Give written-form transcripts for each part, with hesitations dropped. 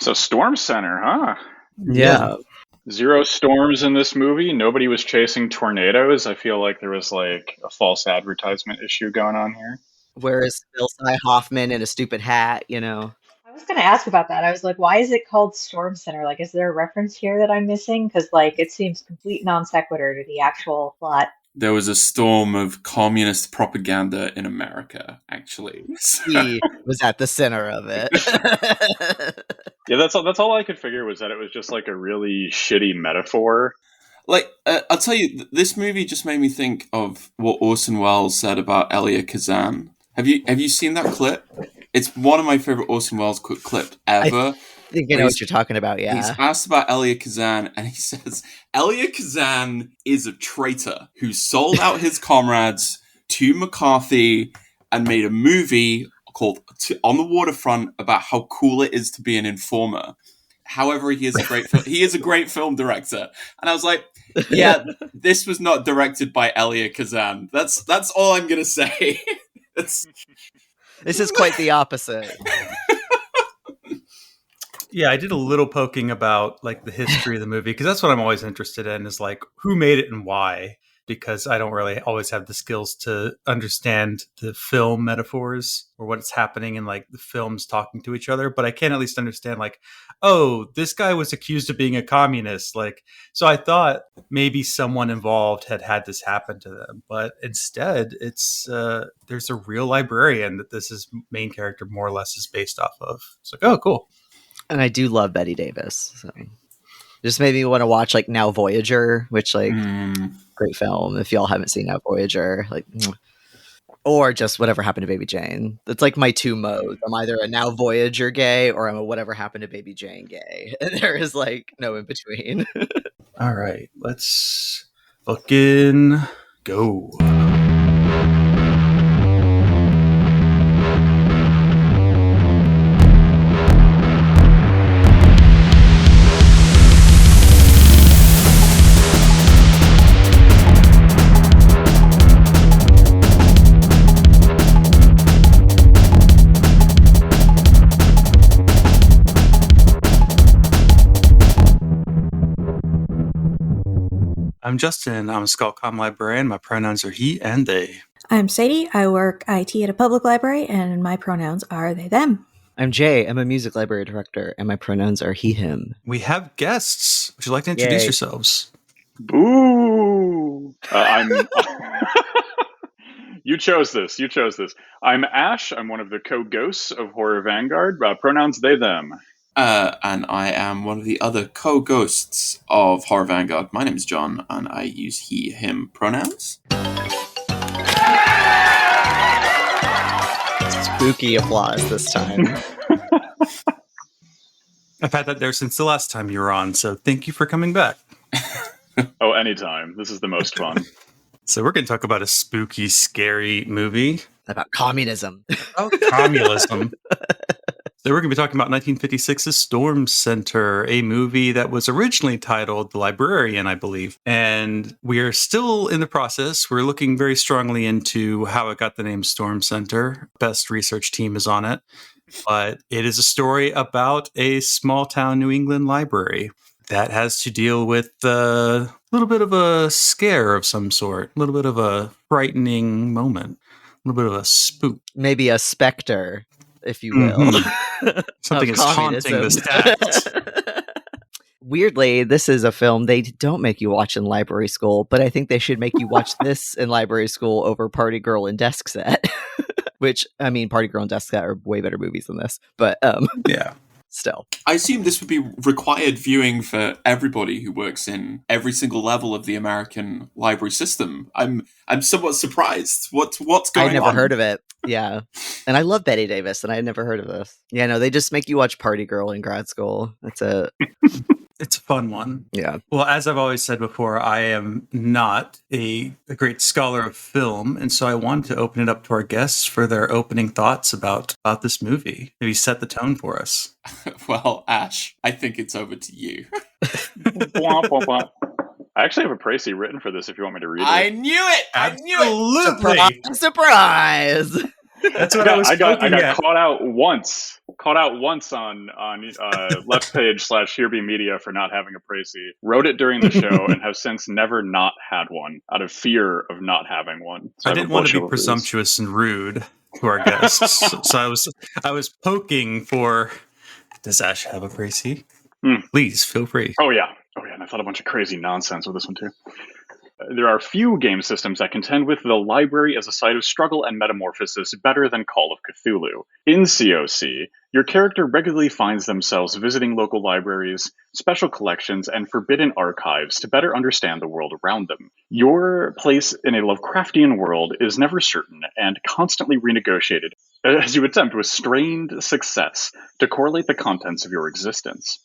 So Storm Center, huh? Yeah. Zero storms in this movie. Nobody was chasing tornadoes. I feel like there was like a false advertisement issue going on here. Whereas Phil Sy Hoffman in a stupid hat, you know. I was going to ask about that. I was like, why is it called Storm Center? Like, is there a reference here that I'm missing? Because, like, it seems complete non sequitur to the actual plot. There was a storm of communist propaganda in America, actually. He was at the center of it. Yeah, that's all I could figure was that it was just like a really shitty metaphor. Like, I'll tell you, this movie just made me think of what Orson Welles said about Elia Kazan. Have you seen that clip? It's one of my favorite Orson Welles clips ever. I think you know what you're talking about, yeah. He's asked about Elia Kazan, and he says, Elia Kazan is a traitor who sold out his comrades to McCarthy and made a movie called On the Waterfront about how cool it is to be an informer. However, he is a great film director. And I was like, yeah, this was not directed by Elia Kazan. That's all I'm going to say. This is quite the opposite. Yeah, I did a little poking about like the history of the movie because that's what I'm always interested in is like who made it and why, because I don't really always have the skills to understand the film metaphors or what's happening in like the films talking to each other, but I can at least understand like, oh, this guy was accused of being a communist. Like, so I thought maybe someone involved had this happen to them, but instead it's there's a real librarian that this is main character more or less is based off of. It's like, oh, cool. And I do love Bette Davis. So. Just made me want to watch like Now Voyager, which like great film. If y'all haven't seen Now Voyager, like, or just Whatever Happened to Baby Jane. That's like my two modes. I'm either a Now Voyager gay or I'm a Whatever Happened to Baby Jane gay. And there is like no in between. All right, let's fucking go. I'm Justin. I'm a Skullcom librarian. My pronouns are he and they. I'm Sadie. I work IT at a public library, and my pronouns are they, them. I'm Jay. I'm a music library director, and my pronouns are he, him. We have guests. Would you like to introduce yourselves? Boo! You chose this. I'm Ash. I'm one of the co-ghosts of Horror Vanguard. Pronouns they, them. And I am one of the other co-ghosts of Horror Vanguard. My name is John, and I use he, him pronouns. Spooky applause this time. I've had that there since the last time you were on, so thank you for coming back. Oh, anytime. This is the most fun. So we're going to talk about a spooky, scary movie. About communism. Oh, communism. So we're going to be talking about 1956's Storm Center, a movie that was originally titled The Librarian, I believe. And we are still in the process. We're looking very strongly into how it got the name Storm Center. Best research team is on it. But it is a story about a small town New England library that has to deal with a little bit of a scare of some sort, a little bit of a frightening moment, a little bit of a spook. Maybe a specter, if you will. Mm-hmm. Something is haunting the stats. Weirdly, this is a film they don't make you watch in library school, but I think they should make you watch this in library school over Party Girl and Desk Set. Which, I mean, Party Girl and Desk Set are way better movies than this. But, yeah. Still. I assume this would be required viewing for everybody who works in every single level of the American library system. I'm somewhat surprised. What's going on? I never heard of it. Yeah. And I love Bette Davis, and I had never heard of this. Yeah, no, they just make you watch Party Girl in grad school. That's it. It's a fun one. Yeah. Well, as I've always said before, I am not a great scholar of film, and so I wanted to open it up to our guests for their opening thoughts about this movie. Maybe set the tone for us. Well, Ash, I think it's over to you. I actually have a précis written for this if you want me to read it. I knew it! Absolutely! Surprise! That's what I was got caught out once. Called out once on left page / Here Be Media for not having a Précis. Wrote it during the show and have since never not had one out of fear of not having one. So I didn't want to be presumptuous and rude to our guests, so I was poking for. Does Ash have a Précis? Please feel free. Oh yeah, and I thought a bunch of crazy nonsense with this one too. There are few game systems that contend with the library as a site of struggle and metamorphosis better than Call of Cthulhu. In COC, your character regularly finds themselves visiting local libraries, special collections, and forbidden archives to better understand the world around them. Your place in a Lovecraftian world is never certain and constantly renegotiated as you attempt with strained success to correlate the contents of your existence.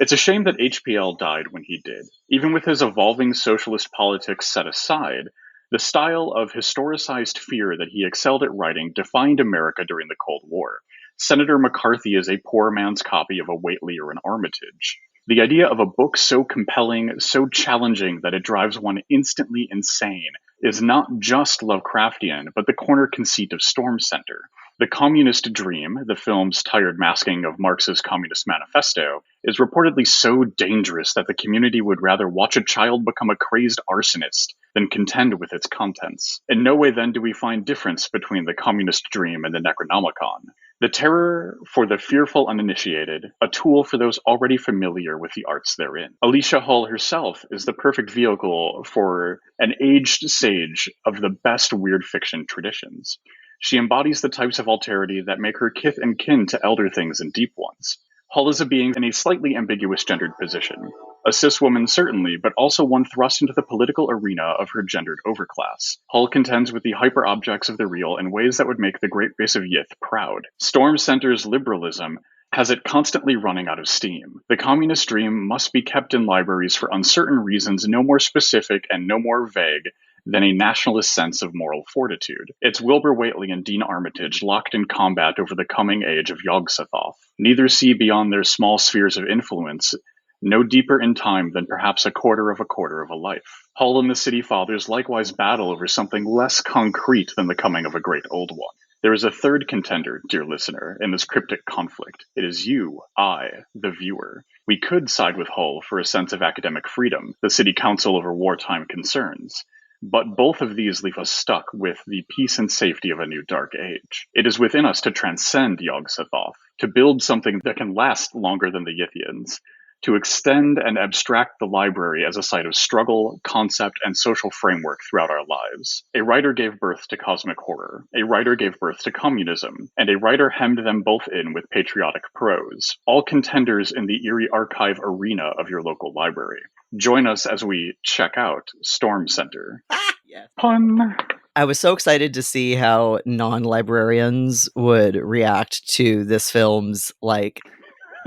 It's a shame that HPL died when he did. Even with his evolving socialist politics set aside, the style of historicized fear that he excelled at writing defined America during the Cold War. Senator McCarthy is a poor man's copy of a Whately or an Armitage. The idea of a book so compelling, so challenging that it drives one instantly insane is not just Lovecraftian, but the corner conceit of Storm Center. The Communist Dream, the film's tired masking of Marx's Communist Manifesto, is reportedly so dangerous that the community would rather watch a child become a crazed arsonist than contend with its contents. In no way then do we find difference between the Communist Dream and the Necronomicon. The terror for the fearful uninitiated, a tool for those already familiar with the arts therein. Alicia Hull herself is the perfect vehicle for an aged sage of the best weird fiction traditions. She embodies the types of alterity that make her kith and kin to elder things and deep ones. Hull is a being in a slightly ambiguous gendered position. A cis woman certainly, but also one thrust into the political arena of her gendered overclass. Hull contends with the hyper-objects of the real in ways that would make the great race of Yith proud. Storm Center's liberalism has it constantly running out of steam. The Communist Dream must be kept in libraries for uncertain reasons no more specific and no more vague than a nationalist sense of moral fortitude. It's Wilbur Whately and Dean Armitage locked in combat over the coming age of Yog-Sothoth. Neither see beyond their small spheres of influence, no deeper in time than perhaps a quarter of a life. Hull and the City Fathers likewise battle over something less concrete than the coming of a great old one. There is a third contender, dear listener, in this cryptic conflict. It is you, I, the viewer. We could side with Hull for a sense of academic freedom, the City Council over wartime concerns. But both of these leave us stuck with the peace and safety of a new dark age. It is within us to transcend Yog-Sothoth, to build something that can last longer than the Yithians, to extend and abstract the library as a site of struggle, concept, and social framework throughout our lives. A writer gave birth to cosmic horror, a writer gave birth to communism, and a writer hemmed them both in with patriotic prose, all contenders in the eerie archive arena of your local library. Join us as we check out Storm Center. Yes. Pun. I was so excited to see how non-librarians would react to this film's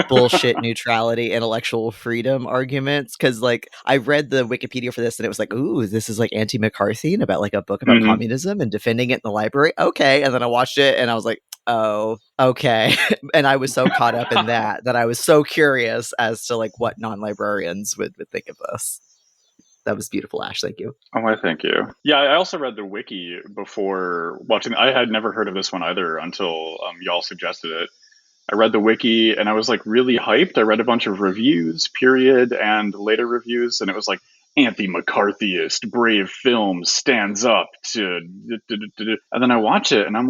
bullshit neutrality, intellectual freedom arguments, because I read the Wikipedia for this and it was ooh, this is anti-McCarthy and about a book about communism and defending it in the library. Okay, and then I watched it and I was oh, okay. And I was so caught up in that I was so curious as to what non-librarians would think of this. That was beautiful, Ash. Thank you. Oh, I thank you. Yeah, I also read the wiki before watching. I had never heard of this one either until y'all suggested it. I read the wiki and I was really hyped. I read a bunch of reviews, period, and later reviews, and it was anti-McCarthyist, brave film stands up to, and then I watch it and I'm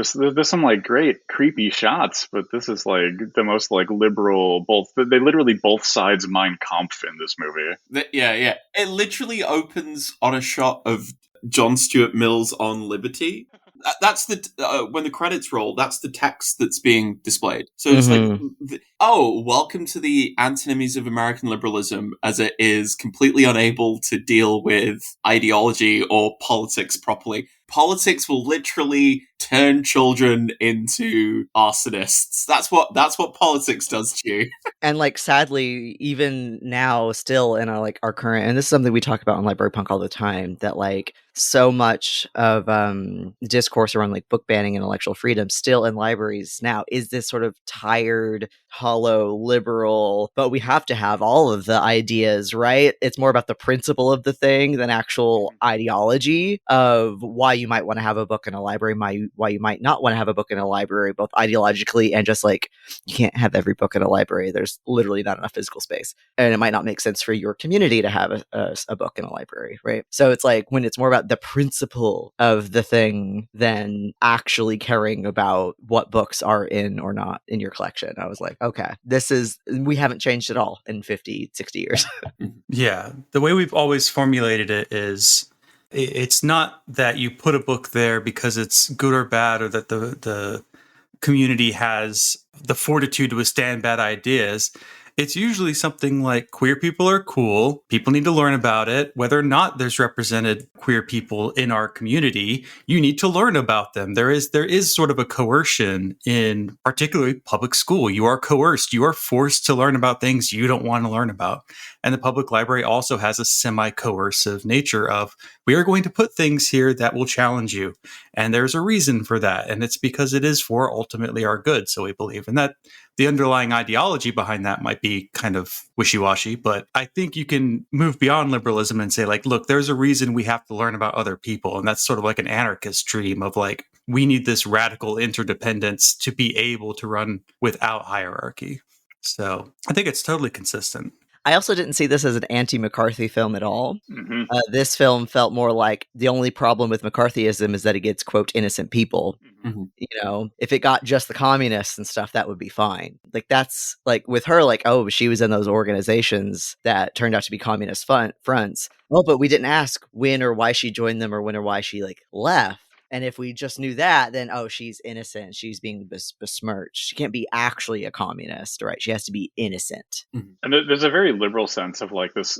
there's some great creepy shots, but this is the most liberal, they literally both sides Mein Kampf in this movie. Yeah. It literally opens on a shot of John Stuart Mill's On Liberty. That's when the credits roll, that's the text that's being displayed. So it's welcome to the antinomies of American liberalism, as it is completely unable to deal with ideology or politics properly. Politics will literally turn children into arsonists. That's what politics does to you. And sadly, even now, still in our current, and this is something we talk about on Library Punk all the time, that so much of discourse around book banning and intellectual freedom still in libraries now is this sort of tired, hollow, liberal, but we have to have all of the ideas, right? It's more about the principle of the thing than actual ideology of why you might want to have a book in a library, why you might not want to have a book in a library, both ideologically and just like, you can't have every book in a library. There's literally not enough physical space. And it might not make sense for your community to have a book in a library, right? So it's like when it's more about the principle of the thing than actually caring about what books are in or not in your collection. I was like, okay, we haven't changed at all in 50, 60 years. Yeah. The way we've always formulated it is it's not that you put a book there because it's good or bad, or that the community has the fortitude to withstand bad ideas. It's usually something like queer people are cool. People need to learn about it. Whether or not there's represented queer people in our community, you need to learn about them. There is sort of a coercion in particularly public school. You are coerced. You are forced to learn about things you don't want to learn about. And the public library also has a semi-coercive nature of, we are going to put things here that will challenge you. And there's a reason for that. And it's because it is for ultimately our good. So we believe in that. The underlying ideology behind that might be kind of wishy-washy, but I think you can move beyond liberalism and say, like, look, there's a reason we have to learn about other people. And that's sort of like an anarchist dream of like, we need this radical interdependence to be able to run without hierarchy. So I think it's totally consistent. I also didn't see this as an anti-McCarthy film at all. Mm-hmm. This film felt more like the only problem with McCarthyism is that it gets, quote, innocent people. Mm-hmm. You know, if it got just the communists and stuff, that would be fine. Like, that's like with her, like, oh, she was in those organizations that turned out to be communist fronts. Well, but we didn't ask when or why she joined them, or when or why she like left. And if we just knew that, then, oh, she's innocent. She's being besmirched. She can't be actually a communist, right? She has to be innocent. And there's a very liberal sense of like this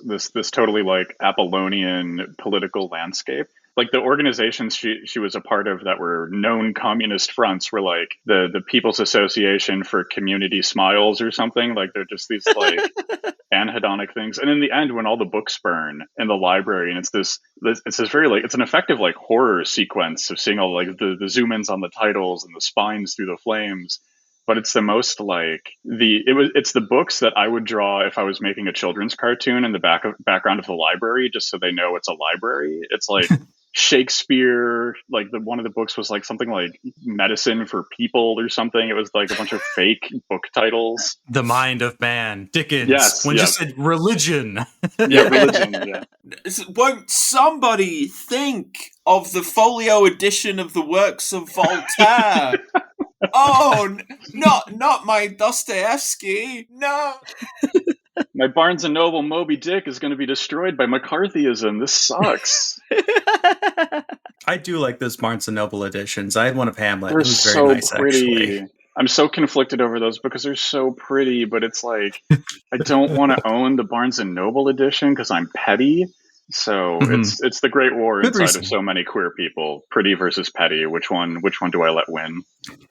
totally like Apollonian political landscape. Like the organizations she was a part of that were known communist fronts were like the People's Association for Community Smiles or something. Like they're just these like anhedonic things. And in the end, when all the books burn in the library, and it's this very like, it's an effective like horror sequence of seeing all like the zoom ins on the titles and the spines through the flames. But it's the most like it's the books that I would draw if I was making a children's cartoon in the background of the library, just so they know it's a library. It's like Shakespeare, like one of the books was like something like Medicine for People or something. It was like a bunch of fake book titles. The Mind of Man, Dickens. Yes, when you yes. said religion. Yeah, religion. Yeah. Won't somebody think of the folio edition of the works of Voltaire? Oh, not my Dostoevsky. No. My Barnes and Noble Moby Dick is going to be destroyed by McCarthyism. This sucks. I do like those Barnes and Noble editions. I had one of Hamlet. They're It was very so nice, pretty. actually. I'm so conflicted over those because they're so pretty, but it's like I don't want to own the Barnes and Noble edition because I'm petty. So it's the great war Good inside reason. of so many queer people. Pretty versus petty. Which one do I let win?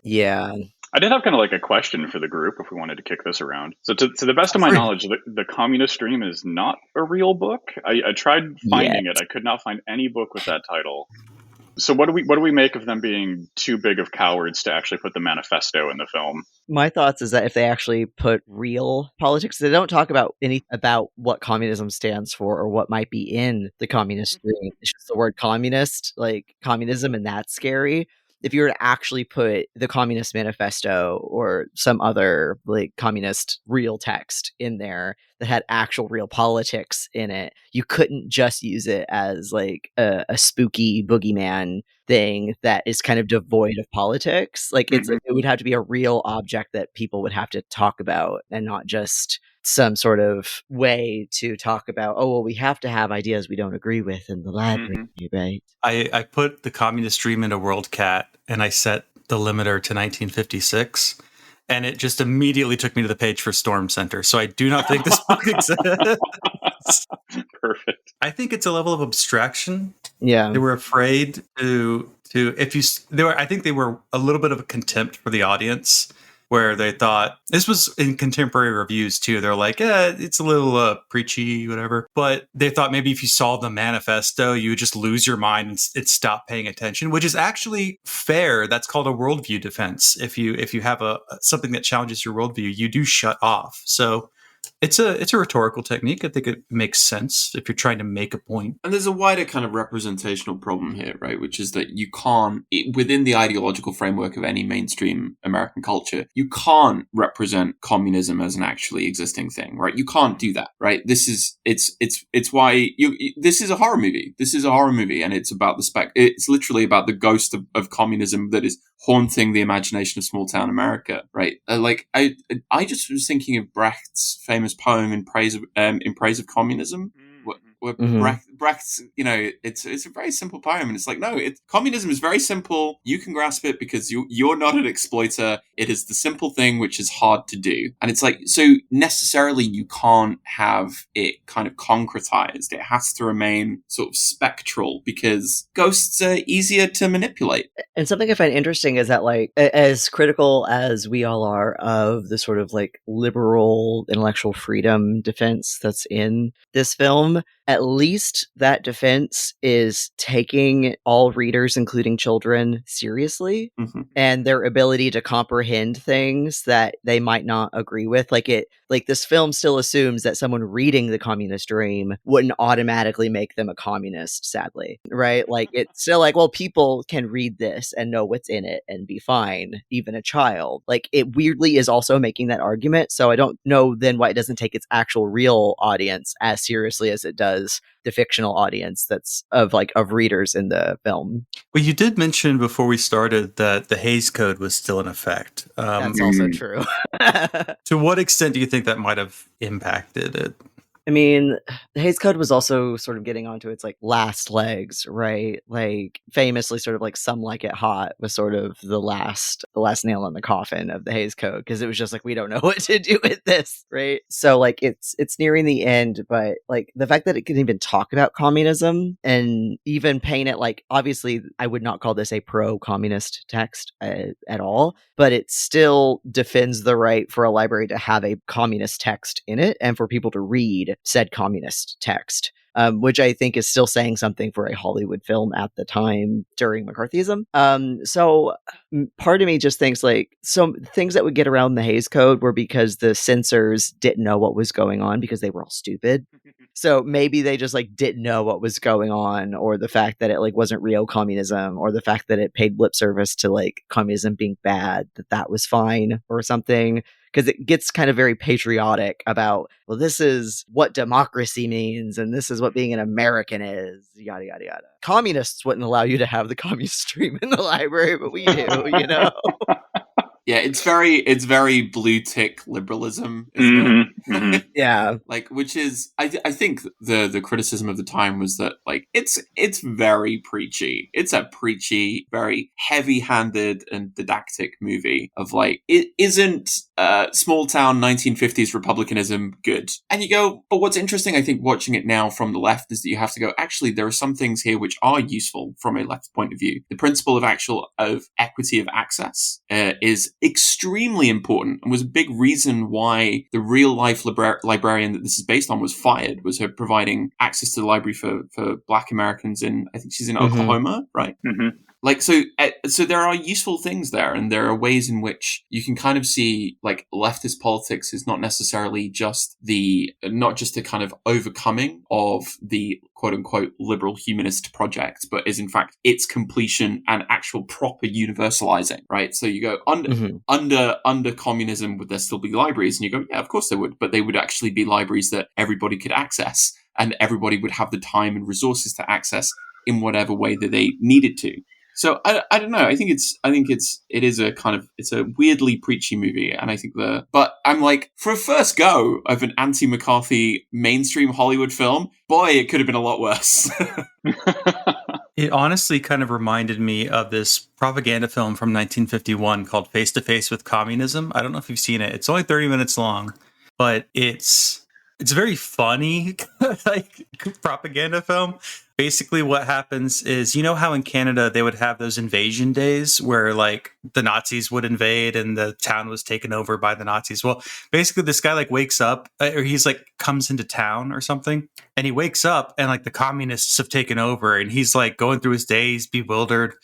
Yeah. I did have kind of like a question for the group if we wanted to kick this around. So to the best of my knowledge, the Communist Dream is not a real book. I tried finding it. I could not find any book with that title. So what do we make of them being too big of cowards to actually put the manifesto in the film? My thoughts is that if they actually put real politics, they don't talk about about what communism stands for or what might be in the Communist Dream. It's just the word communist, like communism, and that's scary. If you were to actually put the Communist Manifesto or some other like communist real text in there that had actual real politics in it, you couldn't just use it as like a spooky boogeyman thing that is kind of devoid of politics. Like it would have to be a real object that people would have to talk about, and not just some sort of way to talk about, oh, well, we have to have ideas we don't agree with in the library, right? I put the Communist Dream into WorldCat, and I set the limiter to 1956, and it just immediately took me to the page for Storm Center. So I do not think this book exists. Perfect. I think it's a level of abstraction. Yeah. They were afraid to I think they were a little bit of a contempt for the audience, where they thought, this was in contemporary reviews too, they're like, it's a little preachy, whatever. But they thought maybe if you saw the manifesto, you would just lose your mind and stop paying attention, which is actually fair. That's called a worldview defense. If you have something that challenges your worldview, you do shut off. So It's a rhetorical technique. I think it makes sense if you're trying to make a point. And there's a wider kind of representational problem here, right? Which is that you can't, within the ideological framework of any mainstream American culture, you can't represent communism as an actually existing thing, right? You can't do that, right? It's why this is a horror movie. This is a horror movie, and it's about it's literally about the ghost of communism that is haunting the imagination of small town America, right? I just was thinking of Brecht's famous poem in praise of communism. Where Brecht's, it's a very simple poem, and it's like, no, communism is very simple. You can grasp it because you're not an exploiter. It is the simple thing which is hard to do, and it's like, so necessarily you can't have it kind of concretized. It has to remain sort of spectral because ghosts are easier to manipulate. And something I find interesting is that, like, as critical as we all are of the sort of like liberal intellectual freedom defense that's in this film, at least that defense is taking all readers, including children, seriously, and their ability to comprehend things that they might not agree with. Like this film still assumes that someone reading The Communist Dream wouldn't automatically make them a communist, sadly, right? Like, it's still like, well, people can read this and know what's in it and be fine, even a child. Like, it weirdly is also making that argument, so I don't know then why it doesn't take its actual real audience as seriously as it does the fictional audience that's of readers in the film. Well, you did mention before we started that the Hays Code was still in effect. That's also true. To what extent do you think that might have impacted it? I mean, the Hays Code was also sort of getting onto its like last legs, right? Like, famously, sort of like Some Like It Hot was sort of the last nail in the coffin of the Hays Code, because it was just like, we don't know what to do with this, right? So like it's nearing the end, but like the fact that it can even talk about communism and even paint it like, obviously I would not call this a pro-communist text at all, but it still defends the right for a library to have a communist text in it and for people to read said communist text, which I think is still saying something for a Hollywood film at the time during McCarthyism. So part of me just thinks like some things that would get around the Hays Code were because the censors didn't know what was going on because they were all stupid. So maybe they just like didn't know what was going on, or the fact that it like wasn't real communism, or the fact that it paid lip service to like communism being bad, that was fine or something. Because it gets kind of very patriotic about, well, this is what democracy means, and this is what being an American is, yada, yada, yada. Communists wouldn't allow you to have the communist dream in the library, but we do, you know? Yeah, it's very blue tick liberalism, isn't it? Yeah. Like, which is, I think the criticism of the time was that, like, it's very preachy. It's a preachy, very heavy-handed and didactic movie of, like, it isn't small town 1950s republicanism good. And you go, but what's interesting, I think, watching it now from the left is that you have to go, actually, there are some things here which are useful from a left point of view. The principle of equity of access is extremely important and was a big reason why the real life librarian that this is based on was fired, was her providing access to the library for Black Americans in, I think she's in Oklahoma, right? Like, so there are useful things there, and there are ways in which you can kind of see, like, leftist politics is not necessarily just a kind of overcoming of the quote unquote liberal humanist project, but is in fact its completion and actual proper universalizing, right? So you go under communism, would there still be libraries? And you go, yeah, of course there would, but they would actually be libraries that everybody could access, and everybody would have the time and resources to access in whatever way that they needed to. So I don't know. I think it is it's a weirdly preachy movie, and I think but I'm like, for a first go of an anti-McCarthy mainstream Hollywood film, boy, it could have been a lot worse. It honestly kind of reminded me of this propaganda film from 1951 called Face to Face with Communism. I don't know if you've seen it. It's only 30 minutes long, but it's very funny, like propaganda film. Basically what happens is, you know how in Canada they would have those invasion days where like the Nazis would invade and the town was taken over by the Nazis? Well, basically this guy like wakes up, or he's like comes into town or something, and he wakes up and like the communists have taken over, and he's like going through his days bewildered,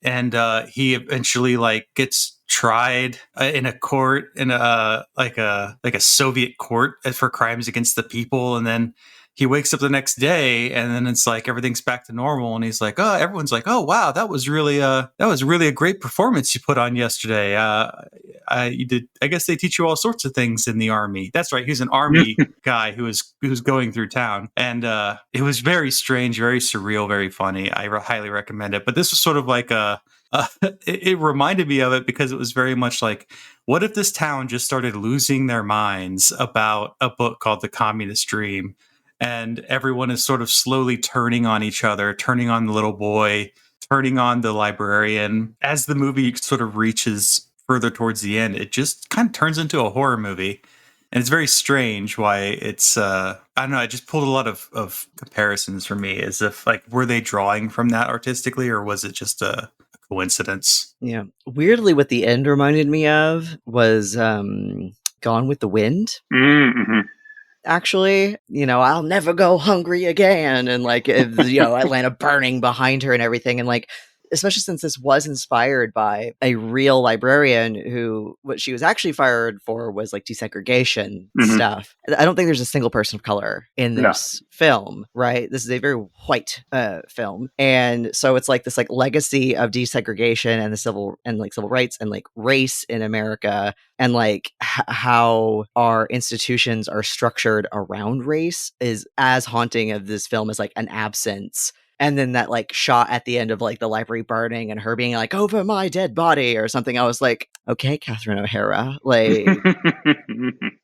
and he eventually like gets tried in a court in a like a Soviet court for crimes against the people, and then he wakes up the next day, and then it's like everything's back to normal, and he's like, "Oh, everyone's like, oh wow, that was really a great performance you put on yesterday. You did. I guess they teach you all sorts of things in the army." That's right. He's an army guy who was going through town, and it was very strange, very surreal, very funny. I highly recommend it. But this was sort of like it reminded me of it because it was very much like, what if this town just started losing their minds about a book called The Communist Dream? And everyone is sort of slowly turning on each other, turning on the little boy, turning on the librarian. As the movie sort of reaches further towards the end, it just kind of turns into a horror movie. And it's very strange why it's, I don't know, it just pulled a lot of comparisons for me, as if, like, were they drawing from that artistically, or was it just a coincidence? Yeah. Weirdly, what the end reminded me of was Gone with the Wind. Mm-hmm. Actually, I'll never go hungry again, and like, Atlanta burning behind her and everything, and like, especially since this was inspired by a real librarian who, what she was actually fired for was like desegregation stuff. I don't think there's a single person of color in this film, right? This is a very white film, and so it's like this like legacy of desegregation and the civil rights and like race in America, and like how our institutions are structured around race is as haunting of this film as like an absence. And then that like shot at the end of like the library burning and her being like, "Over my dead body" or something. I was like, okay, Catherine O'Hara. Like,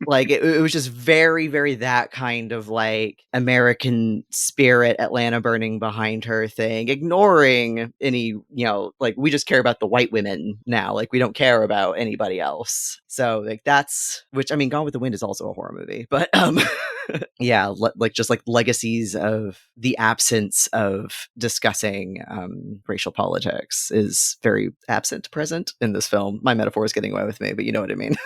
like it was just very, very that kind of like American spirit, Atlanta burning behind her thing, ignoring any, like, we just care about the white women now. Like, we don't care about anybody else. So like that's, which, I mean, Gone with the Wind is also a horror movie, but yeah, like just like legacies of the absence of discussing racial politics is very absent present in this film. My metaphor is getting away with me, but you know what I mean.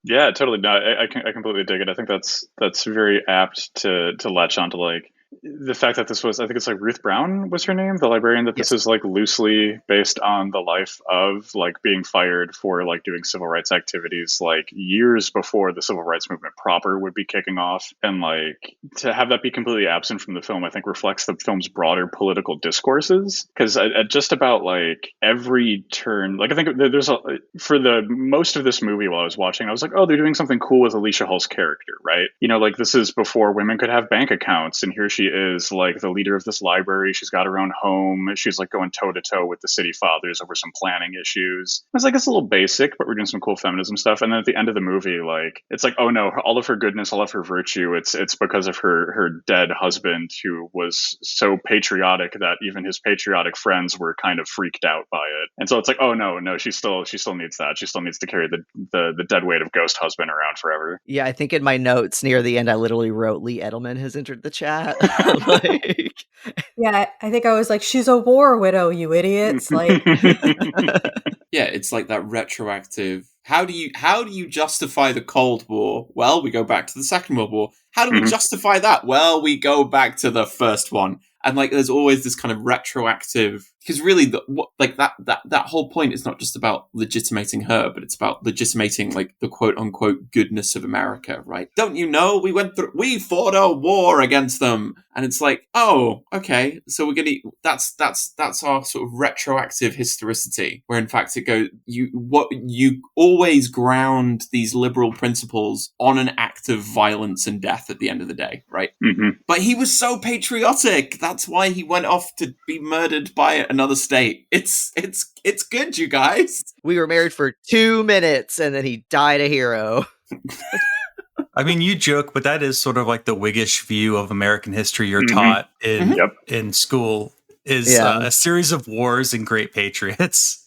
Yeah, totally. No, I completely dig it. I think that's very apt to latch onto like the fact that this was, I think it's like Ruth Brown was her name, the librarian, that this is like loosely based on the life of, like, being fired for like doing civil rights activities like years before the civil rights movement proper would be kicking off. And like to have that be completely absent from the film, I think reflects the film's broader political discourses, because at just about like every turn, like I think there's for the most of this movie while I was watching, I was like, oh, they're doing something cool with Alicia Hall's character, right? Like this is before women could have bank accounts, and here she is like the leader of this library. She's got her own home. She's like going toe to toe with the city fathers over some planning issues. I was like, it's a little basic, but we're doing some cool feminism stuff. And then at the end of the movie, like, it's like, oh no, all of her goodness, all of her virtue, it's because of her dead husband, who was so patriotic that even his patriotic friends were kind of freaked out by it. And so it's like, oh no, she still needs that. She still needs to carry the dead weight of ghost husband around forever. Yeah, I think in my notes near the end, I literally wrote Lee Edelman has entered the chat. Like, yeah, I think I was like, she's a war widow, you idiots. Like, yeah, it's like that retroactive. How do you justify the Cold War? Well, we go back to the Second World War. How do we justify that? Well, we go back to the first one. And like, there's always this kind of retroactive, because really, that whole point is not just about legitimating her, but it's about legitimating like the quote unquote goodness of America, right? Don't you know we fought a war against them, and it's like, oh, okay, so we're gonna that's our sort of retroactive historicity, where in fact it goes you always ground these liberal principles on an act of violence and death at the end of the day, right? But he was so patriotic. That's why he went off to be murdered by another state. It's good, you guys. We were married for 2 minutes and then he died a hero. I mean, you joke, but that is sort of like the Whiggish view of American history you're taught in school, is a series of wars and great patriots.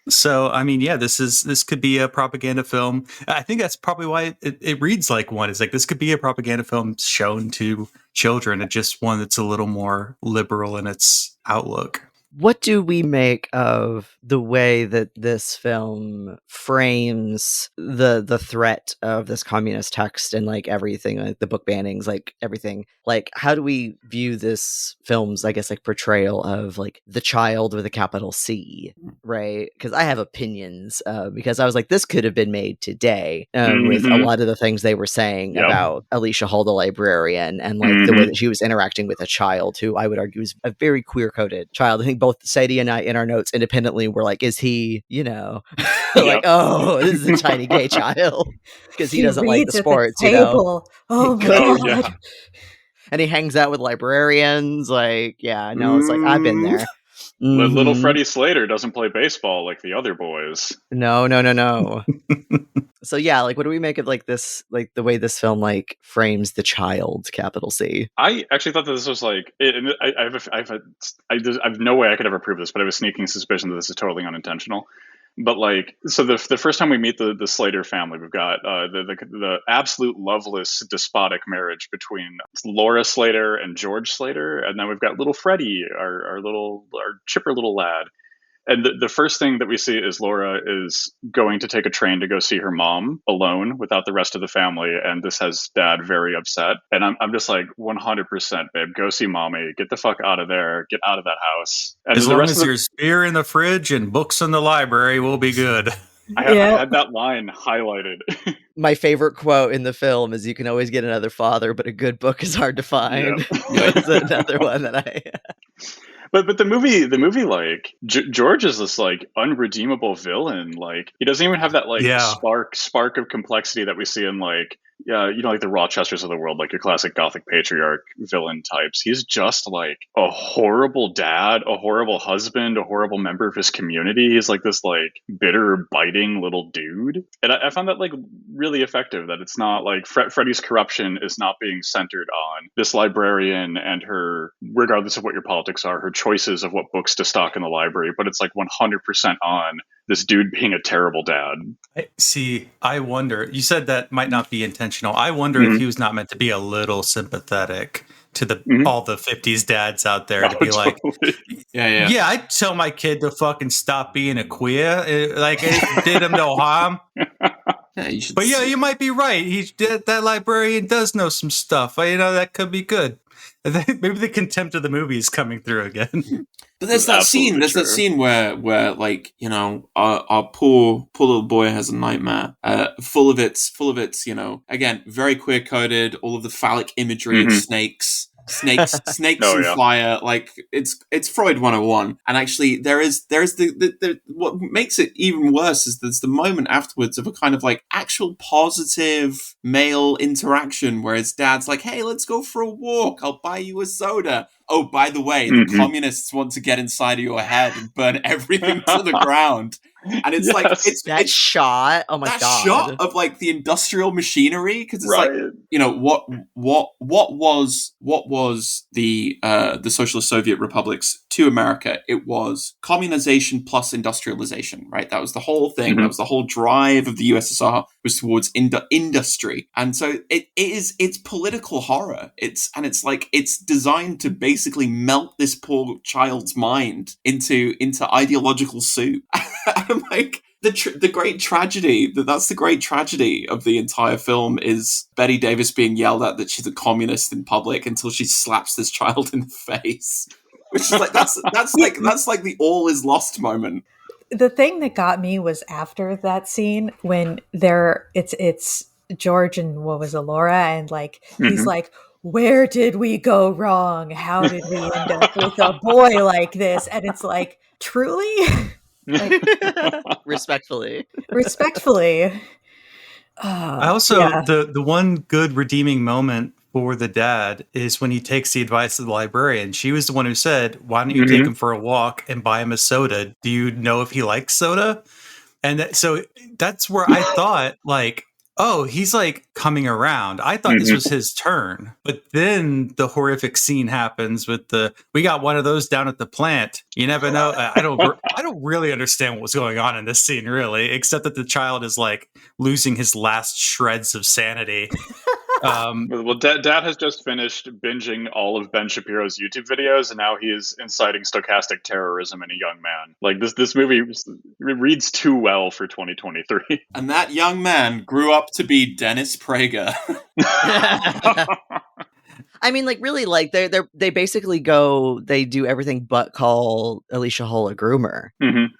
So, I mean, yeah, this could be a propaganda film. I think that's probably why it reads like one. It's like, this could be a propaganda film shown to children, and just one that's a little more liberal in its outlook. What do we make of the way that this film frames the threat of this communist text and like everything, like the book bannings, like everything? Like, how do we view this film's, I guess, like portrayal of like the child with a capital C, right? Because I have opinions, because I was like, this could have been made today with a lot of the things they were saying about Alicia Hall, the librarian, and like the way that she was interacting with a child who I would argue is a very queer-coded child. I think both Sadie and I in our notes independently were like, is he, like, oh, this is a tiny gay child because he doesn't like the sports, Oh my God. Yeah. And he hangs out with librarians. Like, yeah, no, it's like, I've been there. Little Freddie Slater doesn't play baseball like the other boys. No. So yeah, like, what do we make of like this, like the way this film like frames the child, capital C? I actually thought that this was like, I have no way I could ever prove this, but I have a sneaking suspicion that this is totally unintentional. But like, so the first time we meet the Slater family, we've got the absolute loveless, despotic marriage between Laura Slater and George Slater, and then we've got little Freddie, our chipper little lad. And the first thing that we see is Laura is going to take a train to go see her mom alone without the rest of the family. And this has Dad very upset. And I'm just like, 100%, babe, go see mommy. Get the fuck out of there. Get out of that house. And as long as there's beer in the fridge and books in the library, we'll be good. I had that line highlighted. My favorite quote in the film is, "You can always get another father, but a good book is hard to find." Yeah. That's another one that I... But the movie, like George is this like unredeemable villain. Like he doesn't even have that like spark of complexity that we see in like like the Rochesters of the world, like your classic Gothic patriarch villain types. He's just like a horrible dad, a horrible husband, a horrible member of his community. He's like this like bitter, biting little dude, and I found that like really effective. That it's not like Freddie's corruption is not being centered on this librarian and her, regardless of what your politics are, her choices of what books to stock in the library, but it's like 100% on this dude being a terrible dad. I wonder, you said that might not be intentional. I wonder if he was not meant to be a little sympathetic to the all the 50s dads out there to be like, yeah, I'd tell my kid to fucking stop being a queer. Like, it did him no harm. But yeah, you might be right. That librarian does know some stuff. That could be good. Maybe the contempt of the movie is coming through again. But there's that scene. There's that scene where like our poor little boy has a nightmare, full of its again very queer coded. All of the phallic imagery, snakes and fire. Like it's Freud 101. And actually, there is the what makes it even worse is there's the moment afterwards of a kind of like actual positive male interaction where his dad's like, "Hey, let's go for a walk. I'll buy you a soda. Oh, by the way, the communists want to get inside of your head and burn everything to the ground." And it's like it's shot. Oh my god! That shot of like the industrial machinery, because it's like what was the socialist Soviet republics to America? It was communization plus industrialization, right? That was the whole thing. That was the whole drive of the USSR, was towards industry, and so it's political horror. It's designed to basically melt this poor child's mind into ideological soup. I'm like, the great tragedy, that's the great tragedy of the entire film, is Betty Davis being yelled at that she's a communist in public until she slaps this child in the face. Which is like, that's like the all is lost moment. The thing that got me was after that scene when it's George and Laura, and like he's like, "Where did we go wrong? How did we end up with a boy like this?" And it's like, truly? Like, respectfully. I also the one good redeeming moment for the dad is when he takes the advice of the librarian. She was the one who said, "Why don't you take him for a walk and buy him a soda? Do you know if he likes soda?" And so that's where I thought, like, oh, he's like coming around. I thought this was his turn. But then the horrific scene happens with we got one of those down at the plant. You never know. I don't really understand what was going on in this scene, really, except that the child is like losing his last shreds of sanity. Well, Dad has just finished binging all of Ben Shapiro's YouTube videos, and now he is inciting stochastic terrorism in a young man. Like this movie reads too well for 2023. And that young man grew up to be Dennis Prager. I mean, like, really, like, they basically they do everything but call Alicia Hull a groomer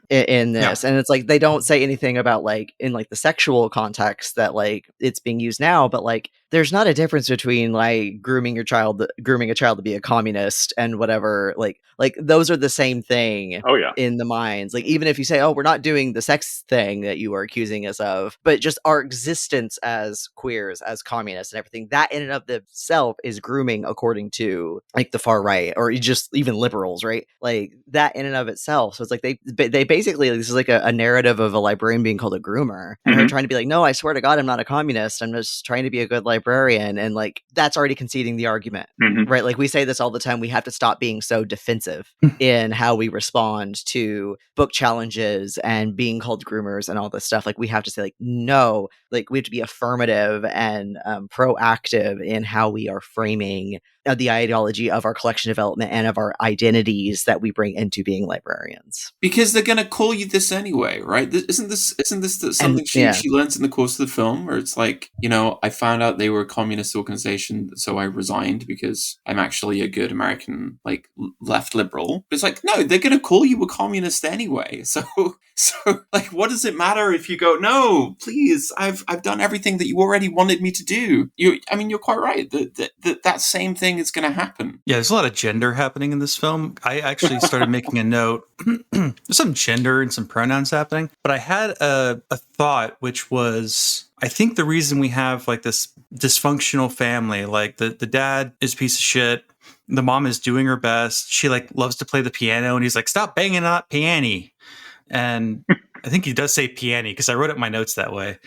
in this. And it's like, they don't say anything about, like, in, like, the sexual context that, like, it's being used now, but, like, there's not a difference between, like, grooming a child to be a communist and whatever, like those are the same thing. Oh, yeah. In the minds. Like, even if you say, oh, we're not doing the sex thing that you are accusing us of, but just our existence as queers, as communists and everything, that in and of itself is grooming according to, like, the far right, or just even liberals, right? Like, that in and of itself. So it's like, they basically, this is like a narrative of a librarian being called a groomer, and her trying to be like, no, I swear to God, I'm not a communist. I'm just trying to be a good librarian. And, like, that's already conceding the argument, right? Like, we say this all the time. We have to stop being so defensive in how we respond to book challenges and being called groomers and all this stuff. Like, we have to say, like, no, like, we have to be affirmative and proactive in how we are framing the ideology of our collection development and of our identities that we bring into being librarians. Because they're going to call you this anyway, right? Isn't this something she learns in the course of the film, where it's like, you know, I found out they were a communist organization, so I resigned because I'm actually a good American, like, left liberal. But it's like, no, they're going to call you a communist anyway. So like, what does it matter if you go, no, please, I've done everything that you already wanted me to do. You're quite right. That same thing is going to happen. Yeah, there's a lot of gender happening in this film. I actually started making a note. There's some gender and some pronouns happening, but I had a thought, which was, I think the reason we have, like, this dysfunctional family, like the dad is a piece of shit, the mom is doing her best, she, like, loves to play the piano, and he's like, stop banging that piano. And I think he does say piano because I wrote it in my notes that way.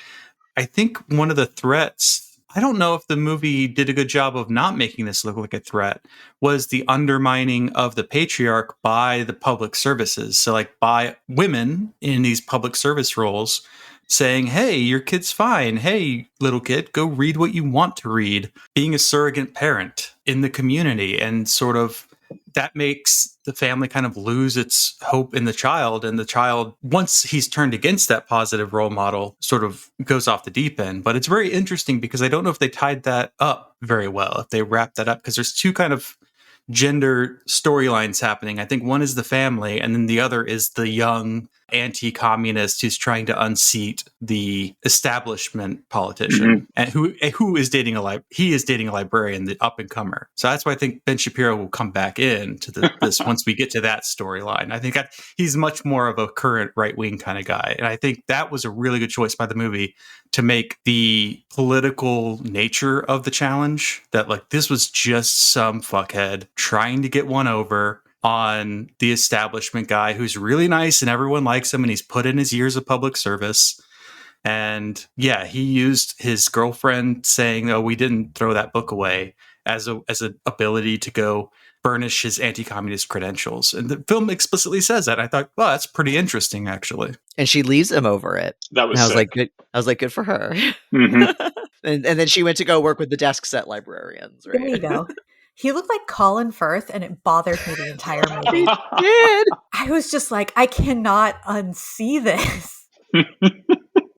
I think one of the threats, I don't know if the movie did a good job of not making this look like a threat, was the undermining of the patriarch by the public services. So, like, by women in these public service roles saying, hey, your kid's fine. Hey, little kid, go read what you want to read. Being a surrogate parent in the community, and sort of that makes the family kind of lose its hope in the child. And the child, once he's turned against that positive role model, sort of goes off the deep end. But it's very interesting because I don't know if they tied that up very well, if they wrapped that up, because there's two kind of gender storylines happening. I think one is the family, and then the other is the young anti-communist who's trying to unseat the establishment politician, and who is dating a librarian, the up and comer. So that's why I think Ben Shapiro will come back into this once we get to that storyline. I think he's much more of a current right-wing kind of guy, and I think that was a really good choice by the movie to make the political nature of the challenge, that, like, this was just some fuckhead trying to get one over on the establishment guy who's really nice and everyone likes him, and he's put in his years of public service. And yeah, he used his girlfriend saying, oh, we didn't throw that book away, as an ability to go burnish his anti-communist credentials. And the film explicitly says that. I thought, well, that's pretty interesting, actually. And she leaves him over it. That was I was sick. like, good. I was like, good for her. And then she went to go work with the desk set librarians. Right? There you go. He looked like Colin Firth, and it bothered me the entire movie. Did. I was just like, I cannot unsee this.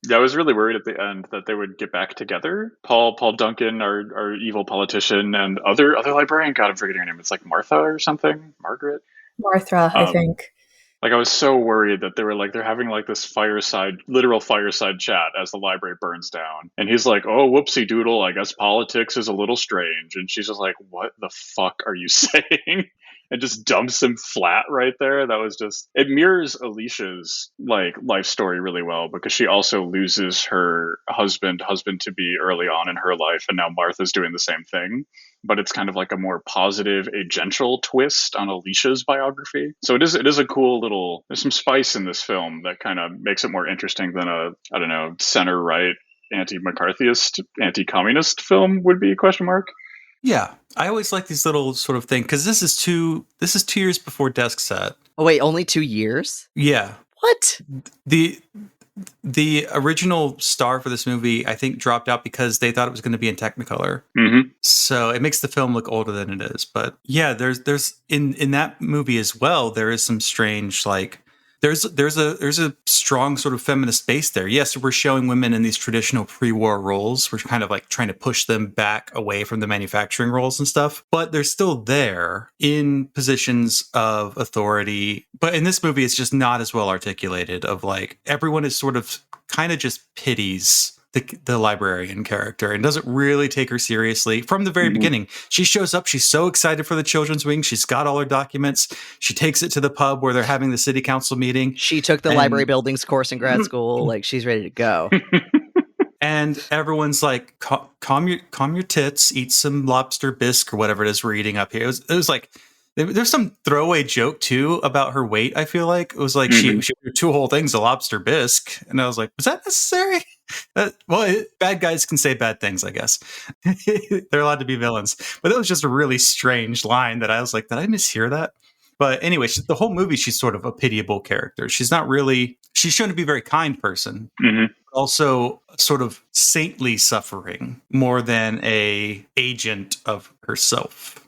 Yeah, I was really worried at the end that they would get back together. Paul Duncan, our evil politician, and other librarian. God, I'm forgetting her name. It's like Martha or something. Margaret. Martha, I think. Like, I was so worried that they're having, like, this literal fireside chat as the library burns down. And he's like, oh, whoopsie doodle, I guess politics is a little strange. And she's just like, what the fuck are you saying? And just dumps him flat right there. That was just, it mirrors Alicia's, like, life story really well, because she also loses her husband to be early on in her life. And now Martha's doing the same thing. But it's kind of like a more positive, agential twist on Alicia's biography. So it is a cool little, there's some spice in this film that kind of makes it more interesting than a, I don't know, center-right, anti-McCarthyist, anti-communist film would be, ? Yeah, I always like these little sort of thing, because this is 2 years before Desk Set. Oh wait, only 2 years? Yeah. What? the original star for this movie, I think, dropped out because they thought it was going to be in Technicolor. Mm-hmm. So it makes the film look older than it is. But yeah, there's in that movie as well, there is some strange, like, there's a strong sort of feminist base there. Yes, we're showing women in these traditional pre-war roles. We're kind of like trying to push them back away from the manufacturing roles and stuff, but they're still there in positions of authority. But in this movie, it's just not as well articulated. Of like, everyone is sort of kind of just pities the librarian character and doesn't really take her seriously from the very beginning. She shows up. She's so excited for the children's wing. She's got all her documents. She takes it to the pub where they're having the city council meeting. She took the library buildings course in grad school. Like, she's ready to go. And everyone's like, calm your tits, eat some lobster bisque or whatever it is we're eating up here. It was like, there's some throwaway joke too about her weight. I feel like it was like she ordered 2 whole things of lobster bisque, and I was like, was that necessary? Bad guys can say bad things, I guess. They're allowed to be villains, but it was just a really strange line that I was like, did I mishear that? But anyway, the whole movie, she's sort of a pitiable character. She's not really. She's shown to be a very kind person, also sort of saintly suffering more than a agent of herself.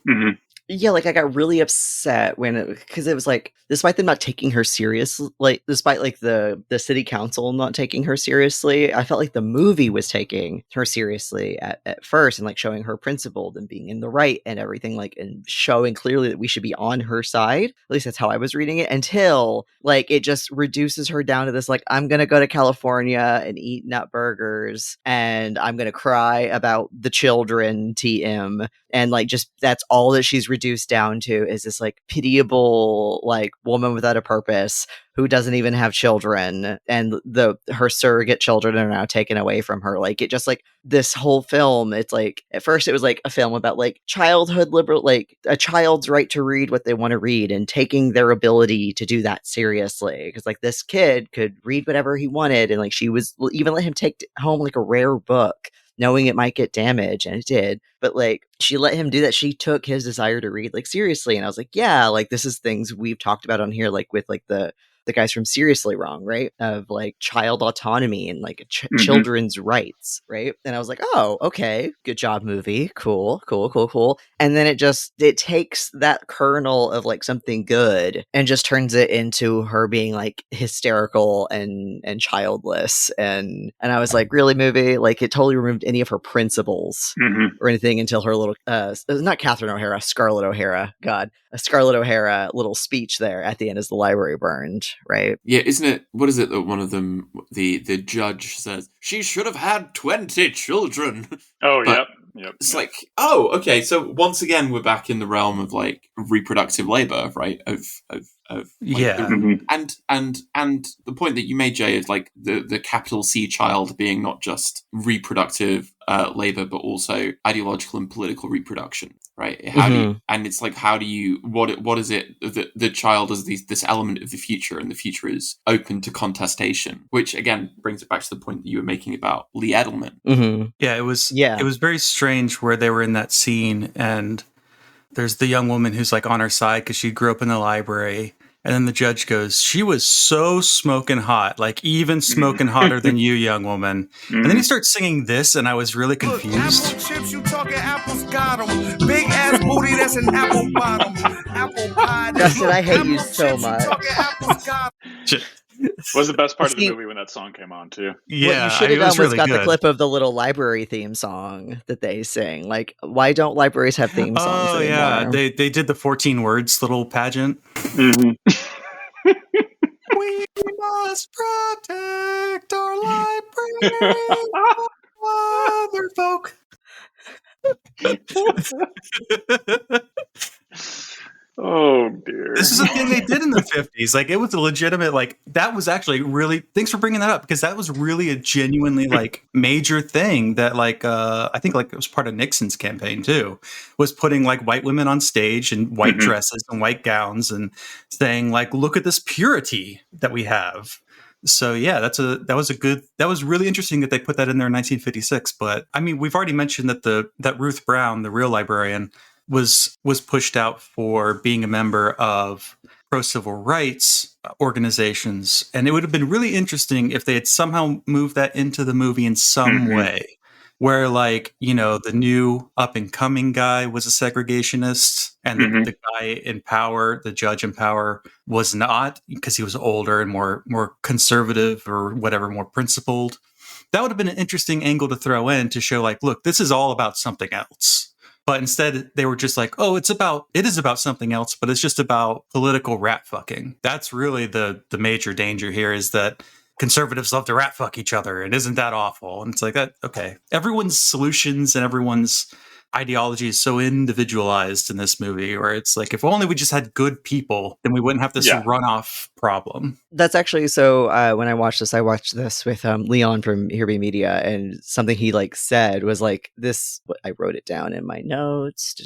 Yeah, like, I got really upset because it was like, despite them not taking her serious, like, despite like the city council not taking her seriously, I felt like the movie was taking her seriously at first, and like showing her principled and being in the right and everything, like, and showing clearly that we should be on her side. At least that's how I was reading it, until like it just reduces her down to this, like, I'm gonna go to California and eat nut burgers, and I'm gonna cry about the children, TM, and like, just that's all that she's reduced down to, is this like pitiable, like, woman without a purpose who doesn't even have children, and her surrogate children are now taken away from her. Like, it just, like, this whole film, it's like, at first it was like a film about like childhood liberal, like a child's right to read what they want to read, and taking their ability to do that seriously, because like this kid could read whatever he wanted, and like she was even let him take home like a rare book, knowing it might get damaged, and it did. But like, she let him do that. She took his desire to read like seriously, and I was like, yeah, like, this is things we've talked about on here, like with like the guys from Seriously Wrong, right? Of like child autonomy and like children's rights, right? And I was like, oh, okay, good job, movie, cool. And then it takes that kernel of like something good and just turns it into her being like hysterical and childless, and I was like, really, movie? Like, it totally removed any of her principles or anything until her little not Catherine O'Hara, Scarlett O'Hara, a Scarlett O'Hara little speech there at the end as the library burned, right? Yeah, isn't it? What is it that one of them, the judge says, she should have had 20 children? Oh, but yep. It's like, oh, okay. So once again, we're back in the realm of like reproductive labor, right? Of like, yeah. And the point that you made, Jay, is like the capital C child being not just reproductive labor, but also ideological and political reproduction, right? How do you, and it's like, how do you, what is it that the child is this element of the future, and the future is open to contestation, which again brings it back to the point that you were making about Lee Edelman. Yeah, it was very strange where they were in that scene, and there's the young woman who's like on her side because she grew up in the library. And then the judge goes, she was so smoking hot, like even smoking hotter than you, young woman. And then he starts singing this, and I was really confused. Apple chips, you talking apples, got 'em. Big ass booty, that's an apple bottom. Apple pie. Justin, I hate you so much. Was the best part of the movie when that song came on too. Yeah, what you should have done was got the clip of the little library theme song that they sing. Like, why don't libraries have theme songs anymore? Yeah, they did the 14 words little pageant. Mm-hmm. We must protect our library, other folk. Oh dear. This is a thing they did in the 50s. Like, it was a legitimate, like, that was actually really, thanks for bringing that up, because that was really a genuinely like major thing that like I think like it was part of Nixon's campaign too, was putting like white women on stage in white dresses and white gowns and saying like, look at this purity that we have. So yeah, that was really interesting that they put that in there in 1956. But I mean, we've already mentioned that that Ruth Brown, the real librarian, was pushed out for being a member of pro-civil rights organizations, and it would have been really interesting if they had somehow moved that into the movie in some way, where like, you know, the new up and coming guy was a segregationist, and the guy in power, the judge in power, was not, because he was older and more conservative or whatever, more principled. That would have been an interesting angle to throw in to show like, look, this is all about something else. But instead, they were just like, oh, it is about something else, but it's just about political rat fucking. That's really the major danger here, is that conservatives love to rat fuck each other. And isn't that awful? And it's like, that, okay. Everyone's solutions and everyone's ideology is so individualized in this movie, where it's like, if only we just had good people, then we wouldn't have this runoff problem. That's actually, so when I watched this with Leon from Here Be Media, and something he like said was like this, I wrote it down in my notes,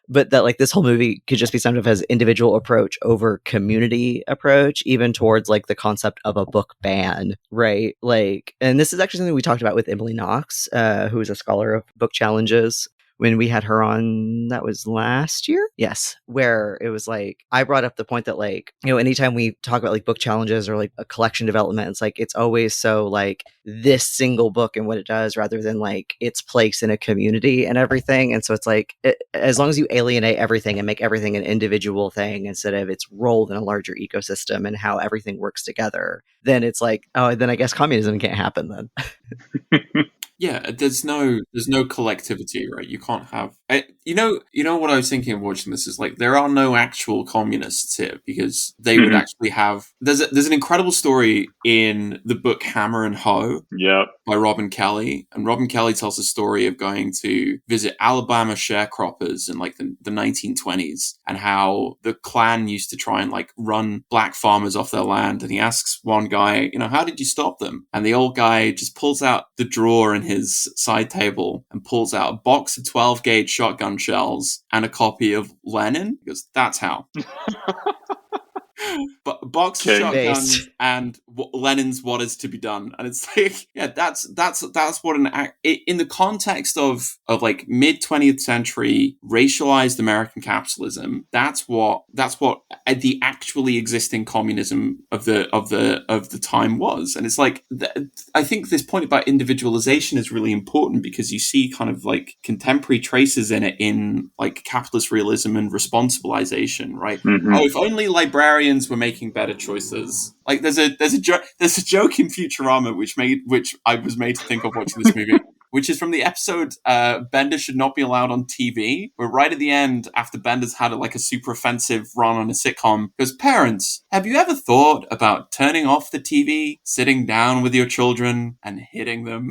but that like this whole movie could just be summed up as individual approach over community approach, even towards like the concept of a book ban, right? Like, and this is actually something we talked about with Emily Knox, who is a scholar of book challenges, when we had her on, that was last year? Yes. Where it was like, I brought up the point that like, you know, anytime we talk about like book challenges or like a collection development, it's like, it's always so like this single book and what it does, rather than like its place in a community and everything. And so it's like, as long as you alienate everything and make everything an individual thing instead of its role in a larger ecosystem and how everything works together, then it's like, oh, then I guess communism can't happen then. Yeah, there's no collectivity, right? You can't have, you know what I was thinking of watching this is like, there are no actual communists here, because they would actually have. There's an incredible story in the book Hammer and Hoe, by Robin Kelly, and Robin Kelly tells a story of going to visit Alabama sharecroppers in like the 1920s, and how the Klan used to try and like run black farmers off their land, and he asks one guy, you know, how did you stop them? And the old guy just pulls out the drawer in his side table and pulls out a box of 12 gauge shotgun shells and a copy of Lenin. He goes, that's how. But box of shotguns and Lenin's What Is to Be Done. And it's like, yeah, that's what in the context of like mid 20th century racialized American capitalism, that's what the actually existing communism of the time was. And it's like, I think this point about individualization is really important, because you see kind of like contemporary traces in it in like capitalist realism and responsibilization, right? Oh, if only librarians were making better choices. Like there's a joke in Futurama which I was made to think of watching this movie, which is from the episode Bender Should Not Be Allowed on TV, where right at the end, after Bender's had like a super offensive run on a sitcom, goes, parents, have you ever thought about turning off the TV, sitting down with your children, and hitting them?